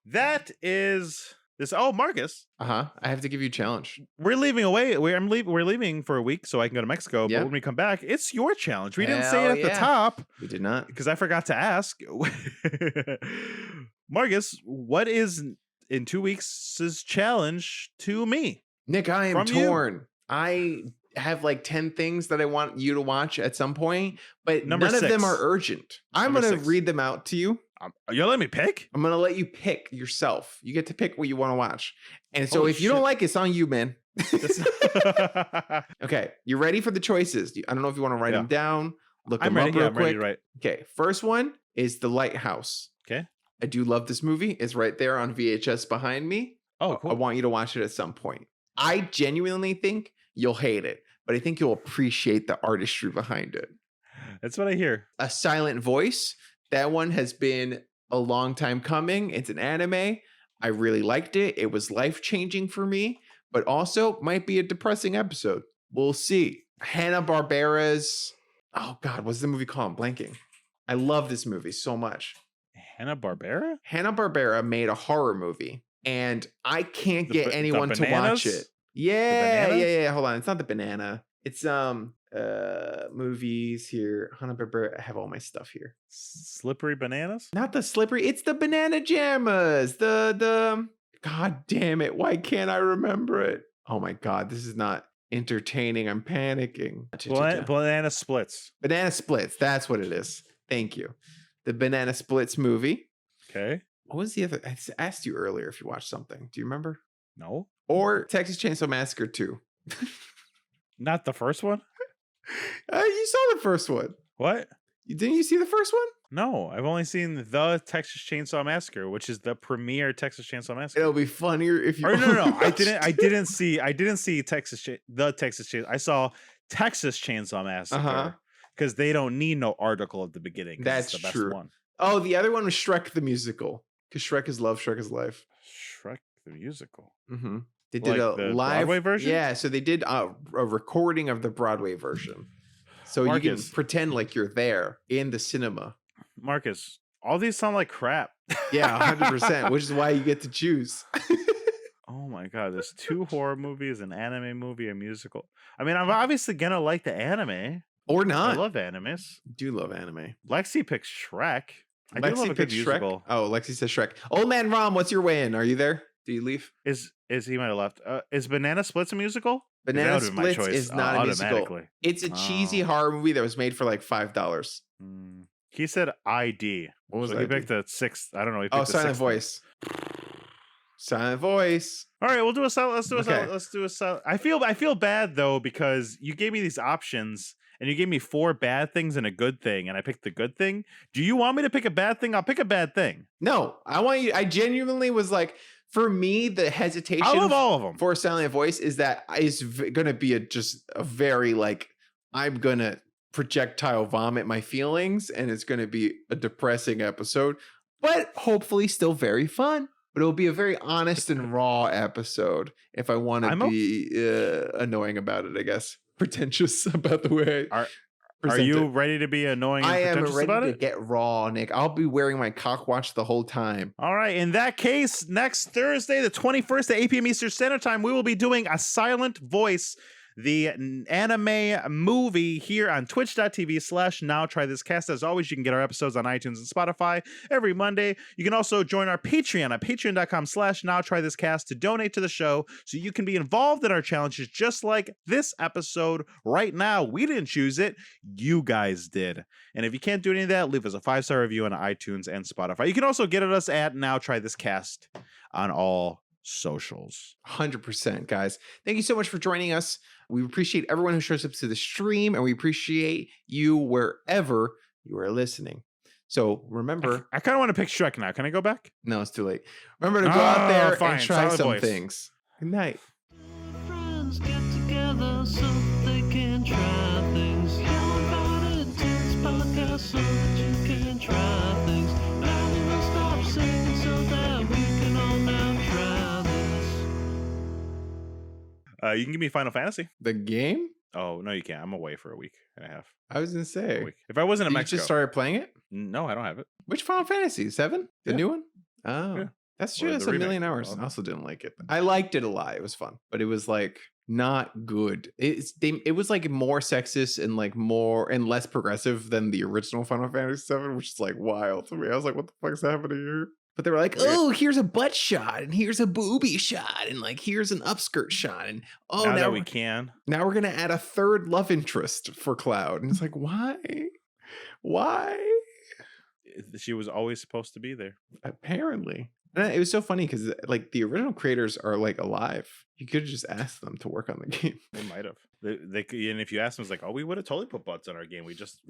that is this. Oh, Marcus. I have to give you a challenge. We're leaving away. We're leaving for a week so I can go to Mexico. But when we come back, it's your challenge. We didn't say it at the top. We did not. Because I forgot to ask. Marcus, what is in 2 weeks' challenge to me? Nick, I am torn. I have like 10 things that I want you to watch at some point, but none of them are urgent. I'm going to read them out to you. You'll let me pick? I'm going to let you pick yourself. You get to pick what you want to watch. And so if you don't like it, it's on you, man. Okay. You ready for the choices? I don't know if you want to write them down. Look them up real quick. Ready, Okay. First one is The Lighthouse. Okay. I do love this movie. It's right there on VHS behind me. Oh, cool. I want you to watch it at some point. I genuinely think you'll hate it, but I think you'll appreciate the artistry behind it. That's what I hear. A Silent Voice. That one has been a long time coming. It's an anime. I really liked it. It was life-changing for me, but also might be a depressing episode. We'll see. Hanna-Barbera's... Oh, God, what's the movie called? I'm blanking. I love this movie so much. Hanna-Barbera? Hanna-Barbera made a horror movie, and I can't get anyone to watch it. Yeah. Hold on. It's not the banana. It's movies here. Hanna-Barbera. I have all my stuff here. Slippery Bananas? Not the slippery. It's the Banana Jammas. The. God damn it! Why can't I remember it? Oh my god, this is not entertaining. I'm panicking. Banana Splits. Banana Splits. That's what it is. Thank you. The Banana Splits movie. Okay. What was the other? I asked you earlier if you watched something. Do you remember? No. Or Texas Chainsaw Massacre 2. Not the first one? You saw the first one. What? Didn't you see the first one? No, I've only seen the Texas Chainsaw Massacre, which is the premier Texas Chainsaw Massacre. It'll be funnier if you. Or no. I didn't see the Texas Chainsaw. I saw Texas Chainsaw Massacre because they don't need no article at the beginning. That's it's the best true. One. Oh, the other one was Shrek the musical because Shrek is love, Shrek is life. Shrek the musical. Mm-hmm. They did Like a the live Broadway version. Yeah, so they did a recording of the Broadway version. So you can pretend like you're there in the cinema. Marcus, all these sound like crap. Yeah, 100%, which is why you get to choose. Oh my god, there's 2 horror movies, an anime movie, a musical. I mean, I'm obviously gonna like the anime. Or not. I love animes. Do love anime. Lexi picks Shrek. I do love a good Shrek. musical. Oh, Lexi says Shrek. Old Man Rom, what's your win? Are you there? Do you leave? Is he might have left? Is Banana Splits a musical? Banana Splits is not a musical. It's a cheesy horror movie that was made for like $5. He said ID. What was so that? He picked the 6th. I don't know. He picked the Silent 6th Voice. Silent Voice. All right, we'll do a silent. Let's do a silent. Let's do a silent. I feel bad though because you gave me these options and you gave me 4 bad things and a good thing, and I picked the good thing. Do you want me to pick a bad thing? I'll pick a bad thing. No, I want you. I genuinely was like, for me, the hesitation. I love all of them. For Silent Voice is that is going to be just a very like I'm gonna projectile vomit my feelings, and it's going to be a depressing episode, but hopefully still very fun. But it'll be a very honest and raw episode if I want to be annoying about it, I guess. Pretentious about the way Are you ready to be annoying and pretentious about it? I am ready to get raw, Nick. I'll be wearing my cock watch the whole time. All right. In that case, next Thursday, the 21st at 8 p.m. Eastern Standard Time, we will be doing a Silent Voice, the anime movie, here on twitch.tv/Now Try This Cast. As always, you can get our episodes on iTunes and Spotify every Monday. You can also join our Patreon at patreon.com/Now Try This Cast to donate to the show so you can be involved in our challenges just like this episode right now. We didn't choose it. You guys did. And if you can't do any of that, leave us a 5-star review on iTunes and Spotify. You can also get at us at Now Try This Cast on all socials. 100%, guys. Thank you so much for joining us. We appreciate everyone who shows up to the stream, and we appreciate you wherever you are listening. So remember, I kind of want to pick Shrek now. Can I go back? No, it's too late. Remember to go out there fine. and try Silent some Voice. things. Good night. Friends get together so they can try things. Yell about it, it's podcast so that you can try things. Now we will stop singing so that we can all now try this. You can give me Final Fantasy. The game? Oh, no, you can't. I'm away for a week and a half. I was gonna say. A week. If I wasn't in You Mexico. just started playing it? No, I don't have it. Which Final Fantasy? 7? The Yeah. new one? Oh. Yeah. That's Or just the a million remake. hours. Well, I also didn't like it. I liked it a lot. It was fun, but it was like not good. It was like more sexist and like more and less progressive than the original Final Fantasy 7, which is like wild to me. I was like, what the fuck's happening here? But they were like, oh, here's a butt shot, and here's a booby shot, and like here's an upskirt shot, and oh, now that we we can. now we're gonna add a third love interest for Cloud, and it's like, why? She was always supposed to be there. Apparently. And it was so funny because like the original creators are like alive. You could have just asked them to work on the game. They might have. They and if you asked them, it's like, oh, we would have totally put butts on our game. We just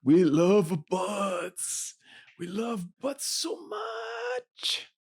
We love butts. We love butts so much.